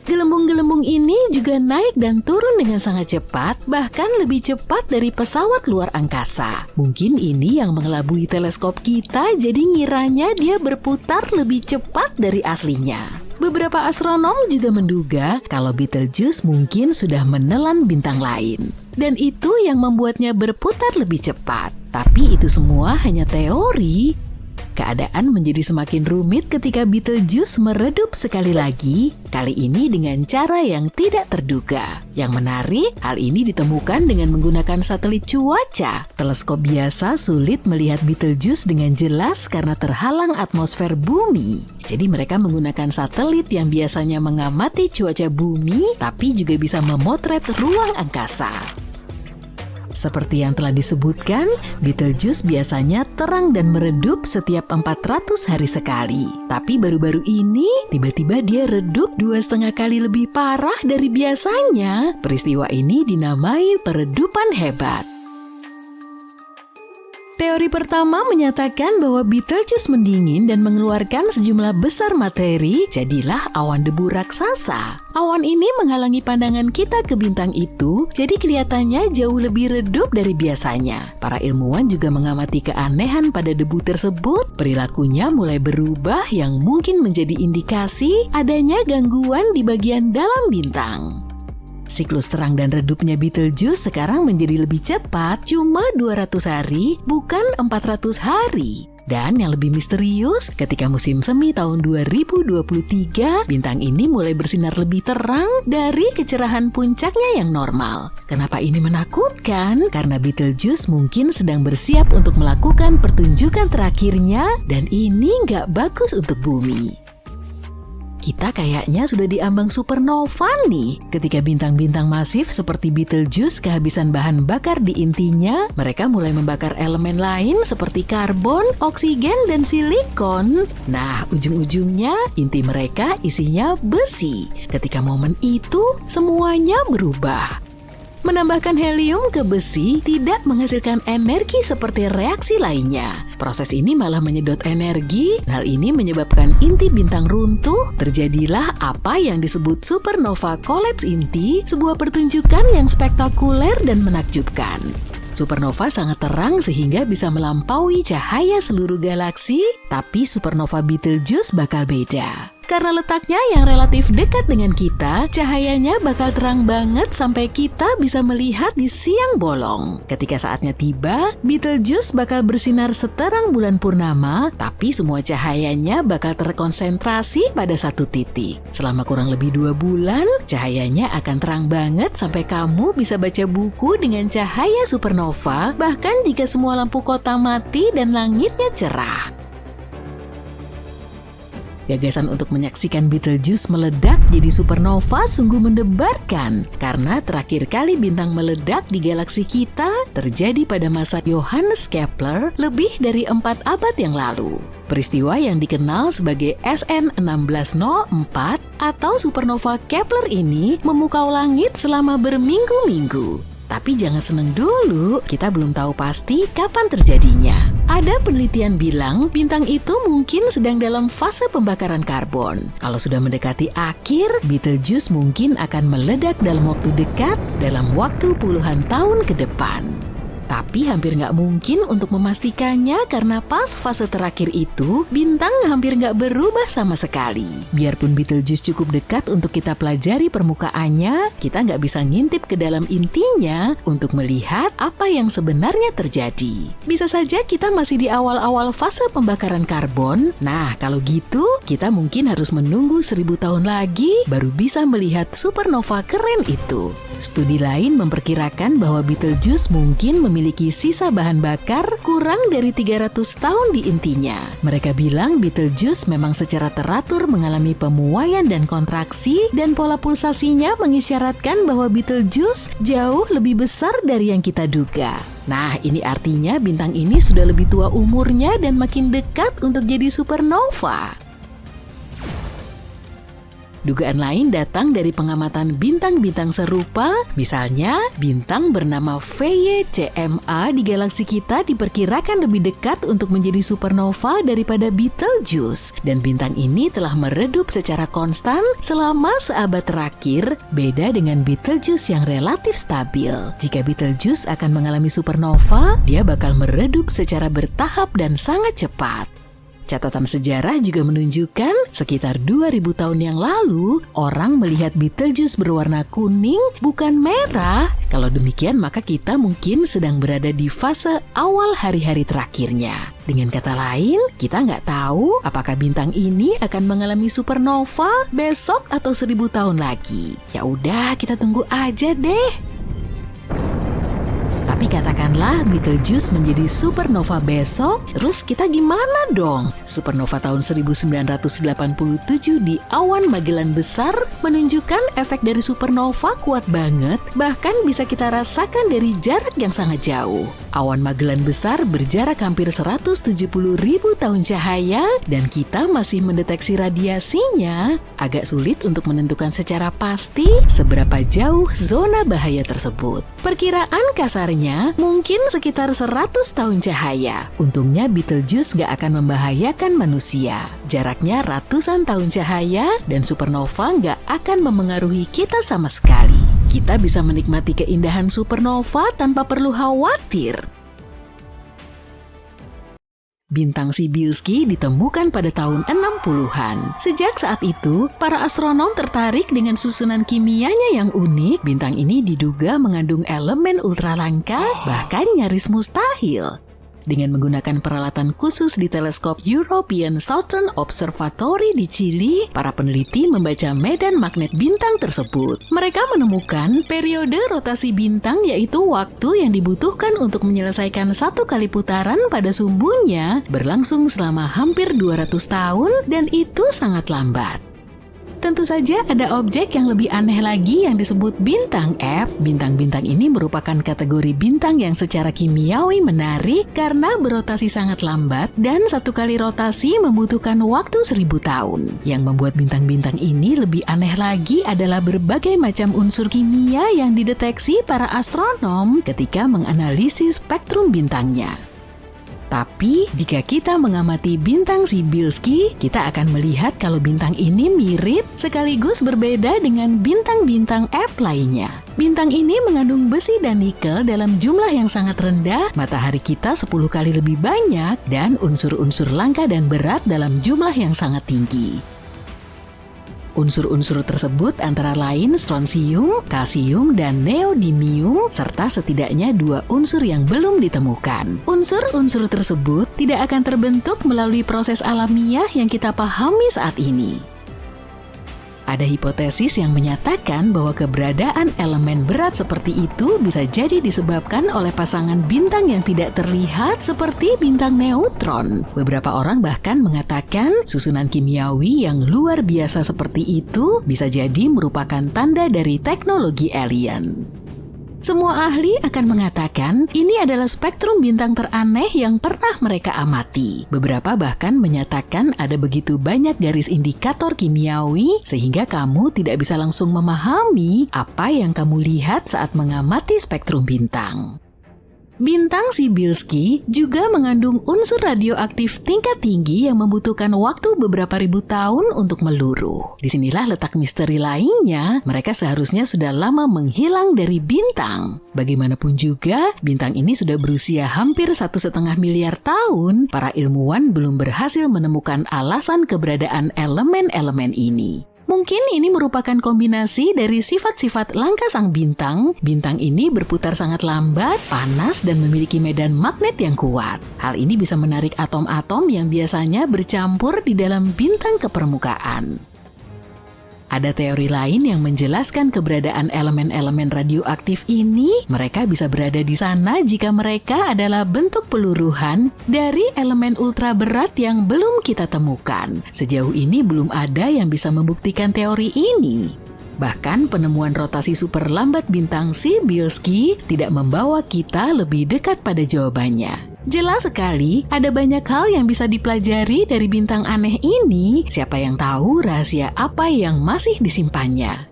Gelembung-gelembung ini juga naik dan turun dengan sangat cepat, bahkan lebih cepat dari pesawat luar angkasa. Mungkin ini yang mengelabui teleskop kita, jadi ngiranya dia berputar lebih cepat dari aslinya. Beberapa astronom juga menduga kalau Betelgeuse mungkin sudah menelan bintang lain. Dan itu yang membuatnya berputar lebih cepat. Tapi itu semua hanya teori. Keadaan menjadi semakin rumit ketika Betelgeuse meredup sekali lagi, kali ini dengan cara yang tidak terduga. Yang menarik, hal ini ditemukan dengan menggunakan satelit cuaca. Teleskop biasa sulit melihat Betelgeuse dengan jelas karena terhalang atmosfer bumi. Jadi mereka menggunakan satelit yang biasanya mengamati cuaca bumi, tapi juga bisa memotret ruang angkasa. Seperti yang telah disebutkan, Betelgeuse biasanya terang dan meredup setiap 400 hari sekali. Tapi baru-baru ini, tiba-tiba dia redup 2,5 kali lebih parah dari biasanya. Peristiwa ini dinamai peredupan hebat. Teori pertama menyatakan bahwa Betelgeuse mendingin dan mengeluarkan sejumlah besar materi, jadilah awan debu raksasa. Awan ini menghalangi pandangan kita ke bintang itu, jadi kelihatannya jauh lebih redup dari biasanya. Para ilmuwan juga mengamati keanehan pada debu tersebut. Perilakunya mulai berubah yang mungkin menjadi indikasi adanya gangguan di bagian dalam bintang. Siklus terang dan redupnya Betelgeuse sekarang menjadi lebih cepat, cuma 200 hari, bukan 400 hari. Dan yang lebih misterius, ketika musim semi tahun 2023, bintang ini mulai bersinar lebih terang dari kecerahan puncaknya yang normal. Kenapa ini menakutkan? Karena Betelgeuse mungkin sedang bersiap untuk melakukan pertunjukan terakhirnya, dan ini nggak bagus untuk bumi. Kita kayaknya sudah diambang supernova nih. Ketika bintang-bintang masif seperti Betelgeuse kehabisan bahan bakar di intinya, mereka mulai membakar elemen lain seperti karbon, oksigen, dan silikon. Nah, ujung-ujungnya inti mereka isinya besi. Ketika momen itu, semuanya berubah. Menambahkan helium ke besi tidak menghasilkan energi seperti reaksi lainnya. Proses ini malah menyedot energi. Hal ini menyebabkan inti bintang runtuh. Terjadilah apa yang disebut supernova collapse inti, sebuah pertunjukan yang spektakuler dan menakjubkan. Supernova sangat terang sehingga bisa melampaui cahaya seluruh galaksi, tapi supernova Betelgeuse bakal beda. Karena letaknya yang relatif dekat dengan kita, cahayanya bakal terang banget sampai kita bisa melihat di siang bolong. Ketika saatnya tiba, Betelgeuse bakal bersinar seterang bulan purnama, tapi semua cahayanya bakal terkonsentrasi pada satu titik. Selama kurang lebih 2 bulan, cahayanya akan terang banget sampai kamu bisa baca buku dengan cahaya supernova, bahkan jika semua lampu kota mati dan langitnya cerah. Gagasan untuk menyaksikan Betelgeuse meledak jadi supernova sungguh mendebarkan, karena terakhir kali bintang meledak di galaksi kita terjadi pada masa Johannes Kepler lebih dari 4 abad yang lalu. Peristiwa yang dikenal sebagai SN 1604 atau supernova Kepler ini memukau langit selama berminggu-minggu. Tapi jangan seneng dulu, kita belum tahu pasti kapan terjadinya. Ada penelitian bilang bintang itu mungkin sedang dalam fase pembakaran karbon. Kalau sudah mendekati akhir, Betelgeuse mungkin akan meledak dalam waktu dekat, dalam waktu puluhan tahun ke depan. Tapi hampir nggak mungkin untuk memastikannya karena pas fase terakhir itu, bintang hampir nggak berubah sama sekali. Biarpun Betelgeuse cukup dekat untuk kita pelajari permukaannya, kita nggak bisa ngintip ke dalam intinya untuk melihat apa yang sebenarnya terjadi. Bisa saja kita masih di awal-awal fase pembakaran karbon. Nah, kalau gitu, kita mungkin harus menunggu 1000 tahun lagi baru bisa melihat supernova keren itu. Studi lain memperkirakan bahwa Betelgeuse mungkin memiliki sisa bahan bakar kurang dari 300 tahun di intinya. Mereka bilang Betelgeuse memang secara teratur mengalami pemuaian dan kontraksi, dan pola pulsasinya mengisyaratkan bahwa Betelgeuse jauh lebih besar dari yang kita duga. Nah, ini artinya bintang ini sudah lebih tua umurnya dan makin dekat untuk jadi supernova. Dugaan lain datang dari pengamatan bintang-bintang serupa, misalnya bintang bernama VY-CMA di galaksi kita diperkirakan lebih dekat untuk menjadi supernova daripada Betelgeuse, dan bintang ini telah meredup secara konstan selama seabad terakhir, beda dengan Betelgeuse yang relatif stabil. Jika Betelgeuse akan mengalami supernova, dia bakal meredup secara bertahap dan sangat cepat. Catatan sejarah juga menunjukkan sekitar 2000 tahun yang lalu, orang melihat Betelgeuse berwarna kuning bukan merah. Kalau demikian maka kita mungkin sedang berada di fase awal hari-hari terakhirnya. Dengan kata lain, kita nggak tahu apakah bintang ini akan mengalami supernova besok atau 1000 tahun lagi. Ya udah, kita tunggu aja deh. Tapi katakanlah Betelgeuse menjadi supernova besok, terus kita gimana dong? Supernova tahun 1987 di awan Magellan Besar menunjukkan efek dari supernova kuat banget, bahkan bisa kita rasakan dari jarak yang sangat jauh. Awan Magellan Besar berjarak hampir 170.000 tahun cahaya, dan kita masih mendeteksi radiasinya. Agak sulit untuk menentukan secara pasti seberapa jauh zona bahaya tersebut. Perkiraan kasarnya mungkin sekitar 100 tahun cahaya. Untungnya Betelgeuse gak akan membahayakan manusia. Jaraknya ratusan tahun cahaya dan supernova gak akan memengaruhi kita sama sekali. Kita bisa menikmati keindahan supernova tanpa perlu khawatir. Bintang Cybulski ditemukan pada tahun 60-an. Sejak saat itu, para astronom tertarik dengan susunan kimianya yang unik. Bintang ini diduga mengandung elemen ultralangka, bahkan nyaris mustahil. Dengan menggunakan peralatan khusus di teleskop European Southern Observatory di Chili, para peneliti membaca medan magnet bintang tersebut. Mereka menemukan periode rotasi bintang, yaitu waktu yang dibutuhkan untuk menyelesaikan satu kali putaran pada sumbunya, berlangsung selama hampir 200 tahun dan itu sangat lambat. Tentu saja ada objek yang lebih aneh lagi yang disebut bintang F. Bintang-bintang ini merupakan kategori bintang yang secara kimiawi menarik karena berotasi sangat lambat dan satu kali rotasi membutuhkan waktu 1000 tahun. Yang membuat bintang-bintang ini lebih aneh lagi adalah berbagai macam unsur kimia yang dideteksi para astronom ketika menganalisis spektrum bintangnya. Tapi, jika kita mengamati bintang Cybulski, kita akan melihat kalau bintang ini mirip sekaligus berbeda dengan bintang-bintang F lainnya. Bintang ini mengandung besi dan nikel dalam jumlah yang sangat rendah, matahari kita 10 kali lebih banyak, dan unsur-unsur langka dan berat dalam jumlah yang sangat tinggi. Unsur-unsur tersebut antara lain strontium, kalsium, dan neodymium, serta setidaknya 2 unsur yang belum ditemukan. Unsur-unsur tersebut tidak akan terbentuk melalui proses alamiah yang kita pahami saat ini. Ada hipotesis yang menyatakan bahwa keberadaan elemen berat seperti itu bisa jadi disebabkan oleh pasangan bintang yang tidak terlihat seperti bintang neutron. Beberapa orang bahkan mengatakan susunan kimiawi yang luar biasa seperti itu bisa jadi merupakan tanda dari teknologi alien. Semua ahli akan mengatakan ini adalah spektrum bintang teraneh yang pernah mereka amati. Beberapa bahkan menyatakan ada begitu banyak garis indikator kimiawi sehingga kamu tidak bisa langsung memahami apa yang kamu lihat saat mengamati spektrum bintang. Bintang Cybulski juga mengandung unsur radioaktif tingkat tinggi yang membutuhkan waktu beberapa ribu tahun untuk meluruh. Disinilah letak misteri lainnya, mereka seharusnya sudah lama menghilang dari bintang. Bagaimanapun juga, bintang ini sudah berusia hampir 1,5 miliar tahun, para ilmuwan belum berhasil menemukan alasan keberadaan elemen-elemen ini. Mungkin ini merupakan kombinasi dari sifat-sifat langka sang bintang. Bintang ini berputar sangat lambat, panas, dan memiliki medan magnet yang kuat. Hal ini bisa menarik atom-atom yang biasanya bercampur di dalam bintang ke permukaan. Ada teori lain yang menjelaskan keberadaan elemen-elemen radioaktif ini. Mereka bisa berada di sana jika mereka adalah bentuk peluruhan dari elemen ultra berat yang belum kita temukan. Sejauh ini belum ada yang bisa membuktikan teori ini. Bahkan penemuan rotasi super lambat bintang Cybulski tidak membawa kita lebih dekat pada jawabannya. Jelas sekali, ada banyak hal yang bisa dipelajari dari bintang aneh ini. Siapa yang tahu rahasia apa yang masih disimpannya?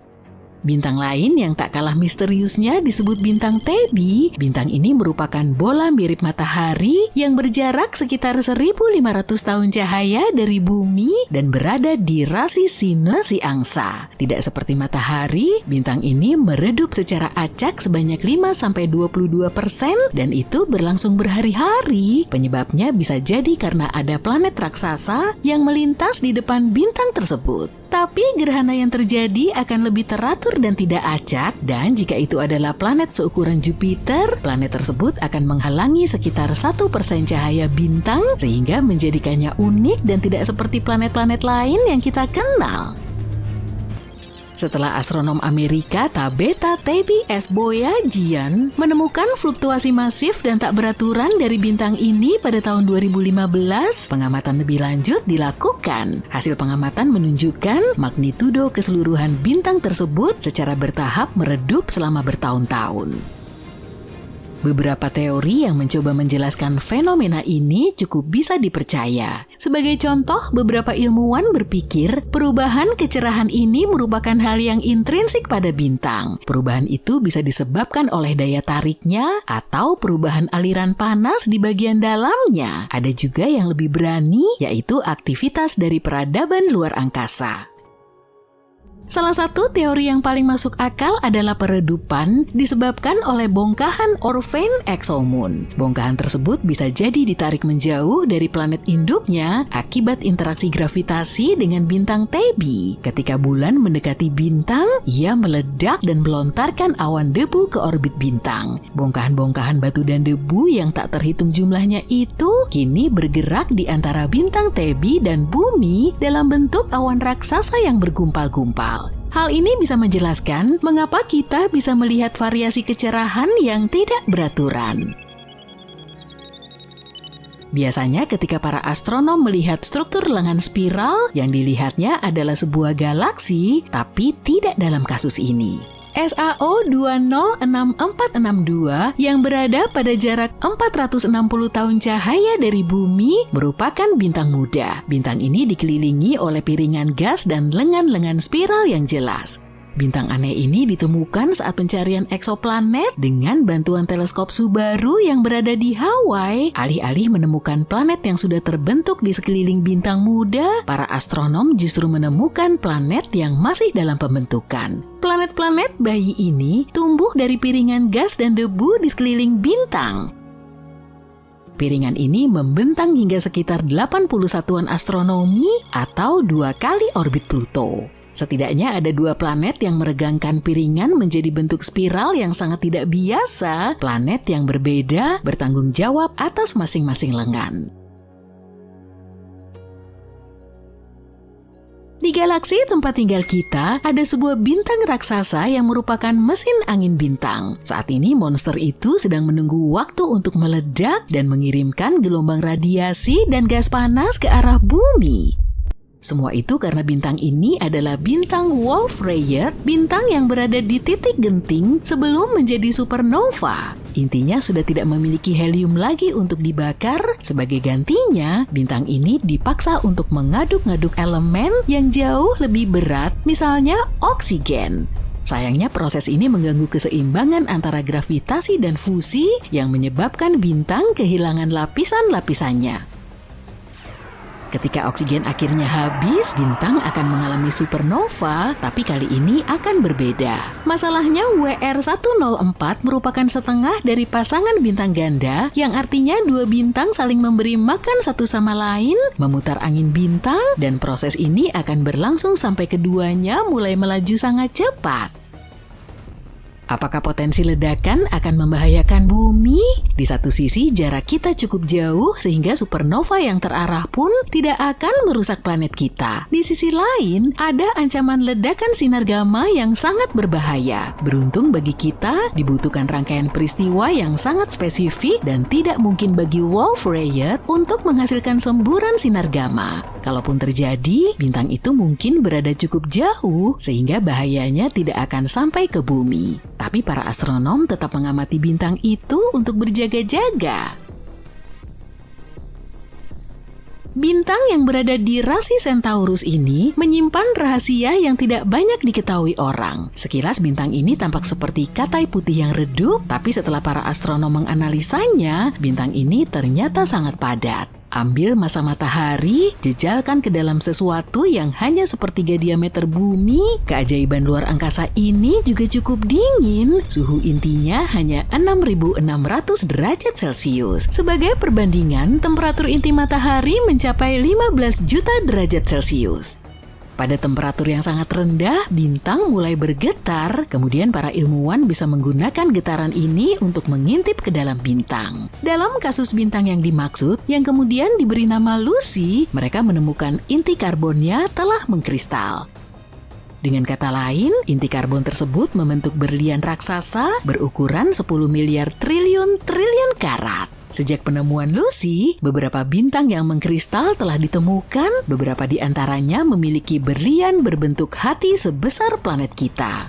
Bintang lain yang tak kalah misteriusnya disebut bintang Tebi. Bintang ini merupakan bola mirip matahari yang berjarak sekitar 1.500 tahun cahaya dari bumi dan berada di rasi Sinus si Angsa. Tidak seperti matahari, bintang ini meredup secara acak sebanyak 5-22% dan itu berlangsung berhari-hari. Penyebabnya bisa jadi karena ada planet raksasa yang melintas di depan bintang tersebut. Tapi gerhana yang terjadi akan lebih teratur dan tidak acak, dan jika itu adalah planet seukuran Jupiter, planet tersebut akan menghalangi sekitar 1% cahaya bintang sehingga menjadikannya unik dan tidak seperti planet-planet lain yang kita kenal. Setelah astronom Amerika Tabitha Tebi S. Boyajian menemukan fluktuasi masif dan tak beraturan dari bintang ini pada tahun 2015, pengamatan lebih lanjut dilakukan. Hasil pengamatan menunjukkan magnitudo keseluruhan bintang tersebut secara bertahap meredup selama bertahun-tahun. Beberapa teori yang mencoba menjelaskan fenomena ini cukup bisa dipercaya. Sebagai contoh, beberapa ilmuwan berpikir perubahan kecerahan ini merupakan hal yang intrinsik pada bintang. Perubahan itu bisa disebabkan oleh daya tariknya atau perubahan aliran panas di bagian dalamnya. Ada juga yang lebih berani, yaitu aktivitas dari peradaban luar angkasa. Salah satu teori yang paling masuk akal adalah peredupan disebabkan oleh bongkahan Orpheus exomoon. Bongkahan tersebut bisa jadi ditarik menjauh dari planet induknya akibat interaksi gravitasi dengan bintang Tebi. Ketika bulan mendekati bintang, ia meledak dan melontarkan awan debu ke orbit bintang. Bongkahan-bongkahan batu dan debu yang tak terhitung jumlahnya itu kini bergerak di antara bintang Tebi dan bumi dalam bentuk awan raksasa yang bergumpal-gumpal. Hal ini bisa menjelaskan mengapa kita bisa melihat variasi kecerahan yang tidak beraturan. Biasanya ketika para astronom melihat struktur lengan spiral, yang dilihatnya adalah sebuah galaksi, tapi tidak dalam kasus ini. SAO 206462 yang berada pada jarak 460 tahun cahaya dari bumi merupakan bintang muda. Bintang ini dikelilingi oleh piringan gas dan lengan-lengan spiral yang jelas. Bintang aneh ini ditemukan saat pencarian eksoplanet dengan bantuan teleskop Subaru yang berada di Hawaii. Alih-alih menemukan planet yang sudah terbentuk di sekeliling bintang muda, para astronom justru menemukan planet yang masih dalam pembentukan. Planet-planet bayi ini tumbuh dari piringan gas dan debu di sekeliling bintang. Piringan ini membentang hingga sekitar 80 satuan astronomi atau 2 kali orbit Pluto. Setidaknya ada 2 planet yang meregangkan piringan menjadi bentuk spiral yang sangat tidak biasa. Planet yang berbeda bertanggung jawab atas masing-masing lengan. Di galaksi tempat tinggal kita, ada sebuah bintang raksasa yang merupakan mesin angin bintang. Saat ini monster itu sedang menunggu waktu untuk meledak dan mengirimkan gelombang radiasi dan gas panas ke arah bumi. Semua itu karena bintang ini adalah bintang Wolf-Rayet, bintang yang berada di titik genting sebelum menjadi supernova. Intinya sudah tidak memiliki helium lagi untuk dibakar. Sebagai gantinya, bintang ini dipaksa untuk mengaduk-ngaduk elemen yang jauh lebih berat, misalnya oksigen. Sayangnya proses ini mengganggu keseimbangan antara gravitasi dan fusi yang menyebabkan bintang kehilangan lapisan-lapisannya. Ketika oksigen akhirnya habis, bintang akan mengalami supernova, tapi kali ini akan berbeda. Masalahnya WR104 merupakan setengah dari pasangan bintang ganda, yang artinya 2 bintang saling memberi makan satu sama lain, memutar angin bintang, dan proses ini akan berlangsung sampai keduanya mulai melaju sangat cepat. Apakah potensi ledakan akan membahayakan bumi? Di satu sisi, jarak kita cukup jauh sehingga supernova yang terarah pun tidak akan merusak planet kita. Di sisi lain, ada ancaman ledakan sinar gamma yang sangat berbahaya. Beruntung bagi kita, dibutuhkan rangkaian peristiwa yang sangat spesifik dan tidak mungkin bagi Wolf-Rayet untuk menghasilkan semburan sinar gamma. Kalaupun terjadi, bintang itu mungkin berada cukup jauh sehingga bahayanya tidak akan sampai ke bumi. Tapi para astronom tetap mengamati bintang itu untuk berjaga-jaga. Bintang yang berada di rasi Centaurus ini menyimpan rahasia yang tidak banyak diketahui orang. Sekilas bintang ini tampak seperti katai putih yang redup, tapi setelah para astronom menganalisanya, bintang ini ternyata sangat padat. Ambil massa matahari, jejalkan ke dalam sesuatu yang hanya sepertiga diameter bumi. Keajaiban luar angkasa ini juga cukup dingin. Suhu intinya hanya 6.600 derajat Celcius. Sebagai perbandingan, temperatur inti matahari mencapai 15 juta derajat Celcius. Pada temperatur yang sangat rendah, bintang mulai bergetar, kemudian para ilmuwan bisa menggunakan getaran ini untuk mengintip ke dalam bintang. Dalam kasus bintang yang dimaksud, yang kemudian diberi nama Lucy, mereka menemukan inti karbonnya telah mengkristal. Dengan kata lain, inti karbon tersebut membentuk berlian raksasa berukuran 10 miliar triliun karat. Sejak penemuan Lucy, beberapa bintang yang mengkristal telah ditemukan, beberapa di antaranya memiliki berlian berbentuk hati sebesar planet kita.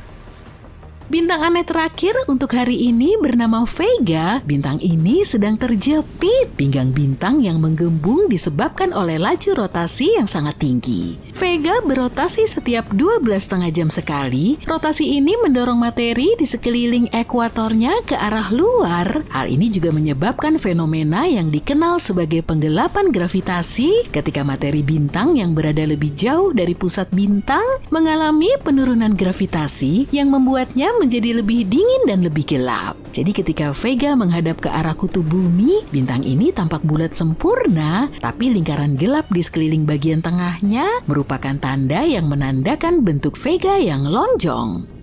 Bintang aneh terakhir untuk hari ini bernama Vega. Bintang ini sedang terjepit. Pinggang bintang yang menggembung disebabkan oleh laju rotasi yang sangat tinggi. Vega berotasi setiap 12,5 jam sekali. Rotasi ini mendorong materi di sekeliling ekuatornya ke arah luar. Hal ini juga menyebabkan fenomena yang dikenal sebagai penggelapan gravitasi ketika materi bintang yang berada lebih jauh dari pusat bintang mengalami penurunan gravitasi yang membuatnya menjadi lebih dingin dan lebih gelap. Jadi ketika Vega menghadap ke arah kutub bumi, bintang ini tampak bulat sempurna, tapi lingkaran gelap di sekeliling bagian tengahnya merupakan tanda yang menandakan bentuk Vega yang lonjong.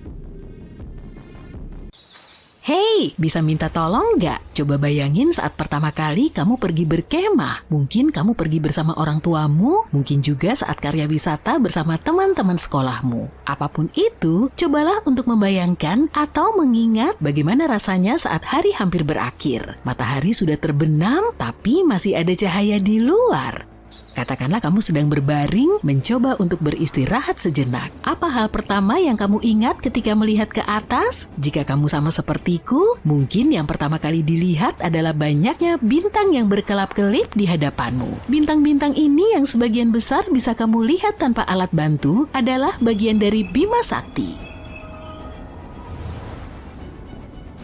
Hei, bisa minta tolong nggak? Coba bayangin saat pertama kali kamu pergi berkemah. Mungkin kamu pergi bersama orang tuamu, mungkin juga saat karya wisata bersama teman-teman sekolahmu. Apapun itu, cobalah untuk membayangkan atau mengingat bagaimana rasanya saat hari hampir berakhir. Matahari sudah terbenam, tapi masih ada cahaya di luar. Katakanlah kamu sedang berbaring, mencoba untuk beristirahat sejenak. Apa hal pertama yang kamu ingat ketika melihat ke atas? Jika kamu sama sepertiku, mungkin yang pertama kali dilihat adalah banyaknya bintang yang berkelap-kelip di hadapanmu. Bintang-bintang ini yang sebagian besar bisa kamu lihat tanpa alat bantu adalah bagian dari Bima Sakti.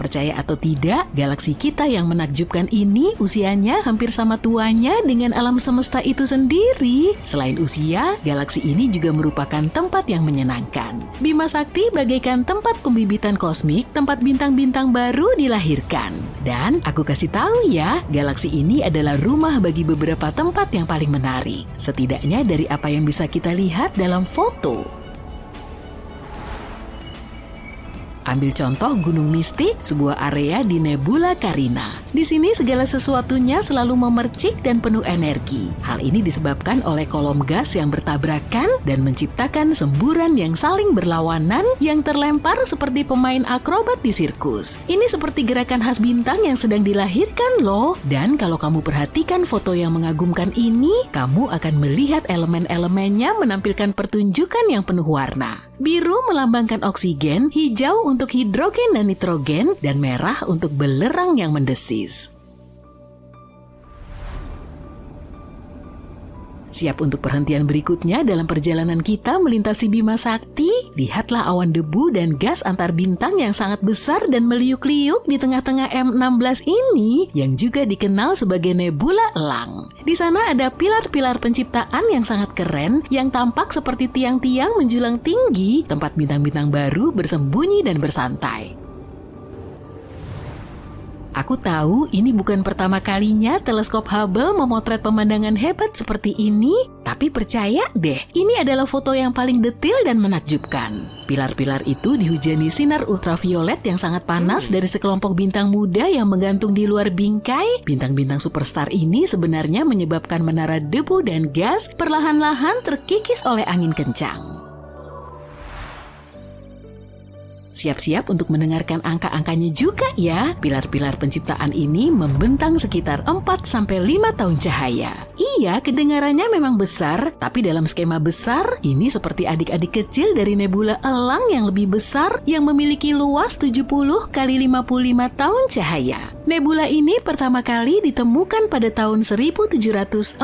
Percaya atau tidak, galaksi kita yang menakjubkan ini usianya hampir sama tuanya dengan alam semesta itu sendiri. Selain usia, galaksi ini juga merupakan tempat yang menyenangkan. Bima Sakti bagaikan tempat pembibitan kosmik, tempat bintang-bintang baru dilahirkan. Dan aku kasih tahu ya, galaksi ini adalah rumah bagi beberapa tempat yang paling menarik. Setidaknya dari apa yang bisa kita lihat dalam foto. Ambil contoh Gunung Mistik, sebuah area di Nebula Carina. Di sini segala sesuatunya selalu memercik dan penuh energi. Hal ini disebabkan oleh kolom gas yang bertabrakan dan menciptakan semburan yang saling berlawanan yang terlempar seperti pemain akrobat di sirkus. Ini seperti gerakan khas bintang yang sedang dilahirkan loh. Dan kalau kamu perhatikan foto yang mengagumkan ini, kamu akan melihat elemen-elemennya menampilkan pertunjukan yang penuh warna. Biru melambangkan oksigen, hijau untuk hidrogen dan nitrogen, dan merah untuk belerang yang mendesis. Siap untuk perhentian berikutnya dalam perjalanan kita melintasi Bima Sakti? Lihatlah awan debu dan gas antar bintang yang sangat besar dan meliuk-liuk di tengah-tengah M16 ini, yang juga dikenal sebagai nebula elang. Di sana ada pilar-pilar penciptaan yang sangat keren, yang tampak seperti tiang-tiang menjulang tinggi, tempat bintang-bintang baru bersembunyi dan bersantai. Aku tahu ini bukan pertama kalinya teleskop Hubble memotret pemandangan hebat seperti ini, tapi percaya deh, ini adalah foto yang paling detail dan menakjubkan. Pilar-pilar itu dihujani sinar ultraviolet yang sangat panas dari sekelompok bintang muda yang menggantung di luar bingkai. Bintang-bintang superstar ini sebenarnya menyebabkan menara debu dan gas perlahan-lahan terkikis oleh angin kencang. Siap-siap untuk mendengarkan angka-angkanya juga ya. Pilar-pilar penciptaan ini membentang sekitar 4-5 tahun cahaya. Iya, kedengarannya memang besar, tapi dalam skema besar, ini seperti adik-adik kecil dari nebula elang yang lebih besar yang memiliki luas 70 kali 55 tahun cahaya. Nebula ini pertama kali ditemukan pada tahun 1745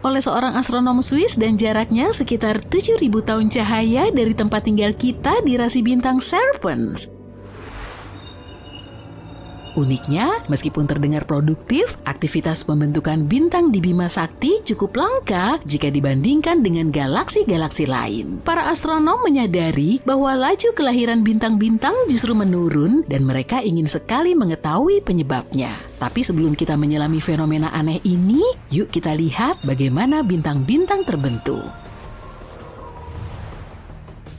oleh seorang astronom Swiss dan jaraknya sekitar 7.000 tahun cahaya dari tempat tinggal kita di rasi bintang Serpens. Uniknya, meskipun terdengar produktif, aktivitas pembentukan bintang di Bima Sakti cukup langka jika dibandingkan dengan galaksi-galaksi lain. Para astronom menyadari bahwa laju kelahiran bintang-bintang justru menurun dan mereka ingin sekali mengetahui penyebabnya. Tapi sebelum kita menyelami fenomena aneh ini, yuk kita lihat bagaimana bintang-bintang terbentuk.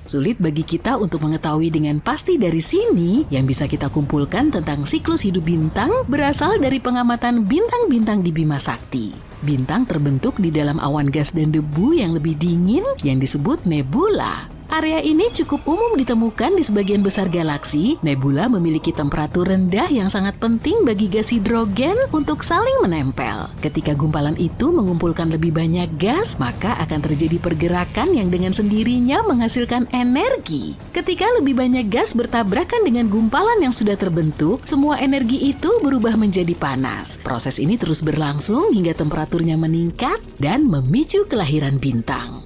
Sulit bagi kita untuk mengetahui dengan pasti dari sini, yang bisa kita kumpulkan tentang siklus hidup bintang berasal dari pengamatan bintang-bintang di Bima Sakti. Bintang terbentuk di dalam awan gas dan debu yang lebih dingin yang disebut nebula. Area ini cukup umum ditemukan di sebagian besar galaksi. Nebula memiliki temperatur rendah yang sangat penting bagi gas hidrogen untuk saling menempel. Ketika gumpalan itu mengumpulkan lebih banyak gas, maka akan terjadi pergerakan yang dengan sendirinya menghasilkan energi. Ketika lebih banyak gas bertabrakan dengan gumpalan yang sudah terbentuk, semua energi itu berubah menjadi panas. Proses ini terus berlangsung hingga temperaturnya meningkat dan memicu kelahiran bintang.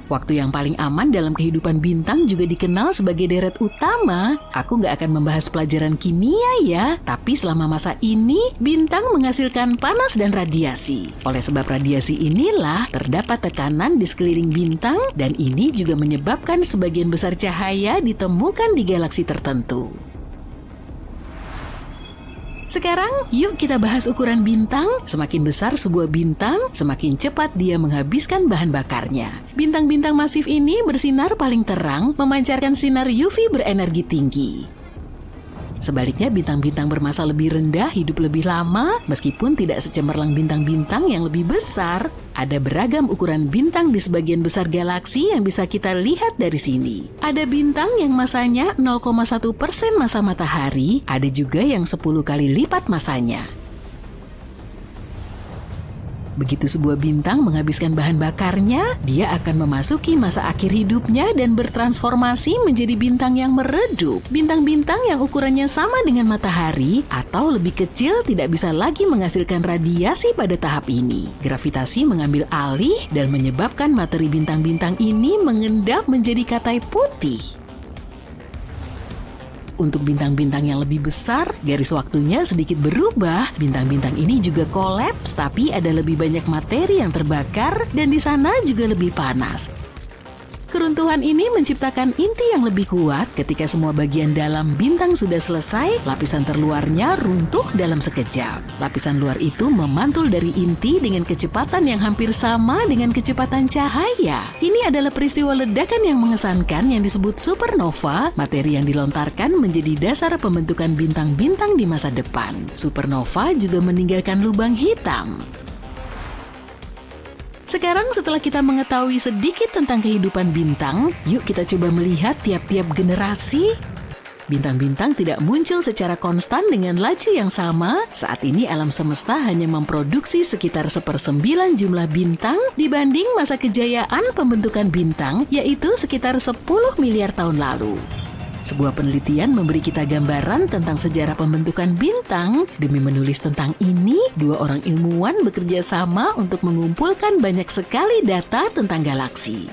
Waktu yang paling aman dalam kehidupan bintang juga dikenal sebagai deret utama. Aku nggak akan membahas pelajaran kimia ya, tapi selama masa ini, bintang menghasilkan panas dan radiasi. Oleh sebab radiasi inilah, terdapat tekanan di sekeliling bintang, dan ini juga menyebabkan sebagian besar cahaya ditemukan di galaksi tertentu. Sekarang, yuk kita bahas ukuran bintang. Semakin besar sebuah bintang, semakin cepat dia menghabiskan bahan bakarnya. Bintang-bintang masif ini bersinar paling terang, memancarkan sinar UV berenergi tinggi. Sebaliknya, bintang-bintang bermassa lebih rendah hidup lebih lama, meskipun tidak secemerlang bintang-bintang yang lebih besar. Ada beragam ukuran bintang di sebagian besar galaksi yang bisa kita lihat dari sini. Ada bintang yang masanya 0,1% massa matahari, ada juga yang 10 kali lipat massanya. Begitu sebuah bintang menghabiskan bahan bakarnya, dia akan memasuki masa akhir hidupnya dan bertransformasi menjadi bintang yang meredup. Bintang-bintang yang ukurannya sama dengan matahari atau lebih kecil tidak bisa lagi menghasilkan radiasi pada tahap ini. Gravitasi mengambil alih dan menyebabkan materi bintang-bintang ini mengendap menjadi katai putih. Untuk bintang-bintang yang lebih besar, garis waktunya sedikit berubah. Bintang-bintang ini juga kolaps, tapi ada lebih banyak materi yang terbakar dan di sana juga lebih panas. Keruntuhan ini menciptakan inti yang lebih kuat. Ketika semua bagian dalam bintang sudah selesai, lapisan terluarnya runtuh dalam sekejap. Lapisan luar itu memantul dari inti dengan kecepatan yang hampir sama dengan kecepatan cahaya. Ini adalah peristiwa ledakan yang mengesankan yang disebut supernova. Materi yang dilontarkan menjadi dasar pembentukan bintang-bintang di masa depan. Supernova juga meninggalkan lubang hitam. Sekarang setelah kita mengetahui sedikit tentang kehidupan bintang, yuk kita coba melihat tiap-tiap generasi. Bintang-bintang tidak muncul secara konstan dengan laju yang sama. Saat ini alam semesta hanya memproduksi sekitar 1/9 jumlah bintang dibanding masa kejayaan pembentukan bintang, yaitu sekitar 10 miliar tahun lalu. Sebuah penelitian memberi kita gambaran tentang sejarah pembentukan bintang. Demi menulis tentang ini, 2 orang ilmuwan bekerja sama untuk mengumpulkan banyak sekali data tentang galaksi.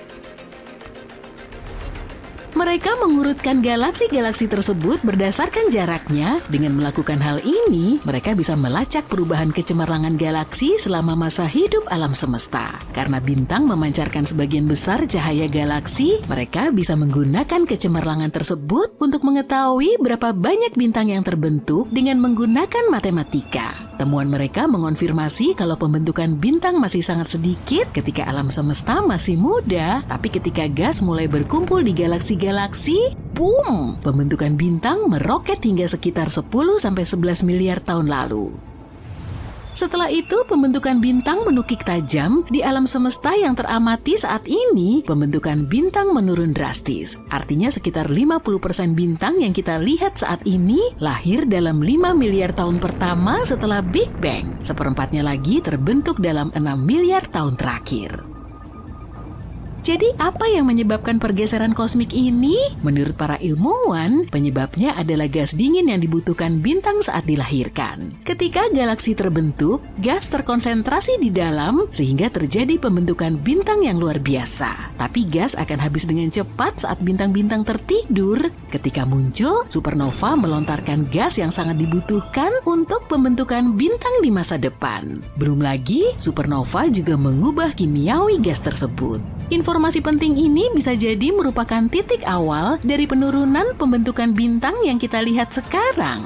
Mereka mengurutkan galaksi-galaksi tersebut berdasarkan jaraknya. Dengan melakukan hal ini, mereka bisa melacak perubahan kecemerlangan galaksi selama masa hidup alam semesta. Karena bintang memancarkan sebagian besar cahaya galaksi, mereka bisa menggunakan kecemerlangan tersebut untuk mengetahui berapa banyak bintang yang terbentuk dengan menggunakan matematika. Temuan mereka mengonfirmasi kalau pembentukan bintang masih sangat sedikit ketika alam semesta masih muda, tapi ketika gas mulai berkumpul di galaksi, boom! Pembentukan bintang meroket hingga sekitar 10-11 miliar tahun lalu. Setelah itu, pembentukan bintang menukik tajam. Di alam semesta yang teramati saat ini, pembentukan bintang menurun drastis. Artinya sekitar 50% bintang yang kita lihat saat ini lahir dalam 5 miliar tahun pertama setelah Big Bang. Seperempatnya lagi terbentuk dalam 6 miliar tahun terakhir. Jadi apa yang menyebabkan pergeseran kosmik ini? Menurut para ilmuwan, penyebabnya adalah gas dingin yang dibutuhkan bintang saat dilahirkan. Ketika galaksi terbentuk, gas terkonsentrasi di dalam sehingga terjadi pembentukan bintang yang luar biasa. Tapi gas akan habis dengan cepat saat bintang-bintang tertidur. Ketika muncul, supernova melontarkan gas yang sangat dibutuhkan untuk pembentukan bintang di masa depan. Belum lagi, supernova juga mengubah kimiawi gas tersebut. Informasi penting ini bisa jadi merupakan titik awal dari penurunan pembentukan bintang yang kita lihat sekarang.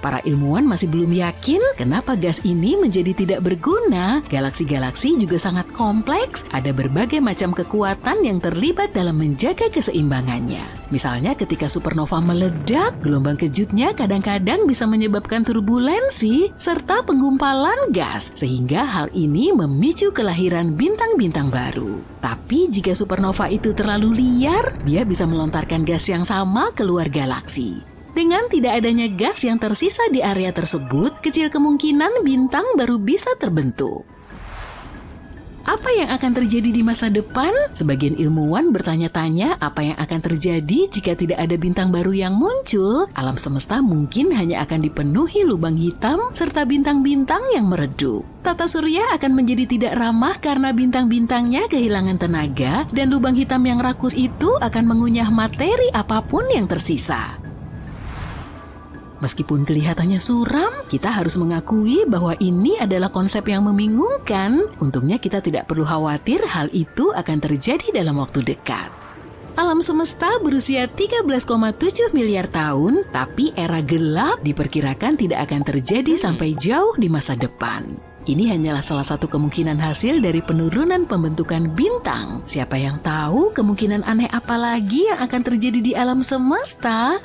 Para ilmuwan masih belum yakin kenapa gas ini menjadi tidak berguna. Galaksi-galaksi juga sangat kompleks, ada berbagai macam kekuatan yang terlibat dalam menjaga keseimbangannya. Misalnya ketika supernova meledak, gelombang kejutnya kadang-kadang bisa menyebabkan turbulensi serta penggumpalan gas, sehingga hal ini memicu kelahiran bintang-bintang baru. Tapi jika supernova itu terlalu liar, dia bisa melontarkan gas yang sama keluar galaksi. Dengan tidak adanya gas yang tersisa di area tersebut, kecil kemungkinan bintang baru bisa terbentuk. Apa yang akan terjadi di masa depan? Sebagian ilmuwan bertanya-tanya apa yang akan terjadi jika tidak ada bintang baru yang muncul. Alam semesta mungkin hanya akan dipenuhi lubang hitam serta bintang-bintang yang meredup. Tata surya akan menjadi tidak ramah karena bintang-bintangnya kehilangan tenaga dan lubang hitam yang rakus itu akan mengunyah materi apapun yang tersisa. Meskipun kelihatannya suram, kita harus mengakui bahwa ini adalah konsep yang membingungkan. Untungnya kita tidak perlu khawatir hal itu akan terjadi dalam waktu dekat. Alam semesta berusia 13,7 miliar tahun, tapi era gelap diperkirakan tidak akan terjadi sampai jauh di masa depan. Ini hanyalah salah satu kemungkinan hasil dari penurunan pembentukan bintang. Siapa yang tahu kemungkinan aneh apa lagi yang akan terjadi di alam semesta?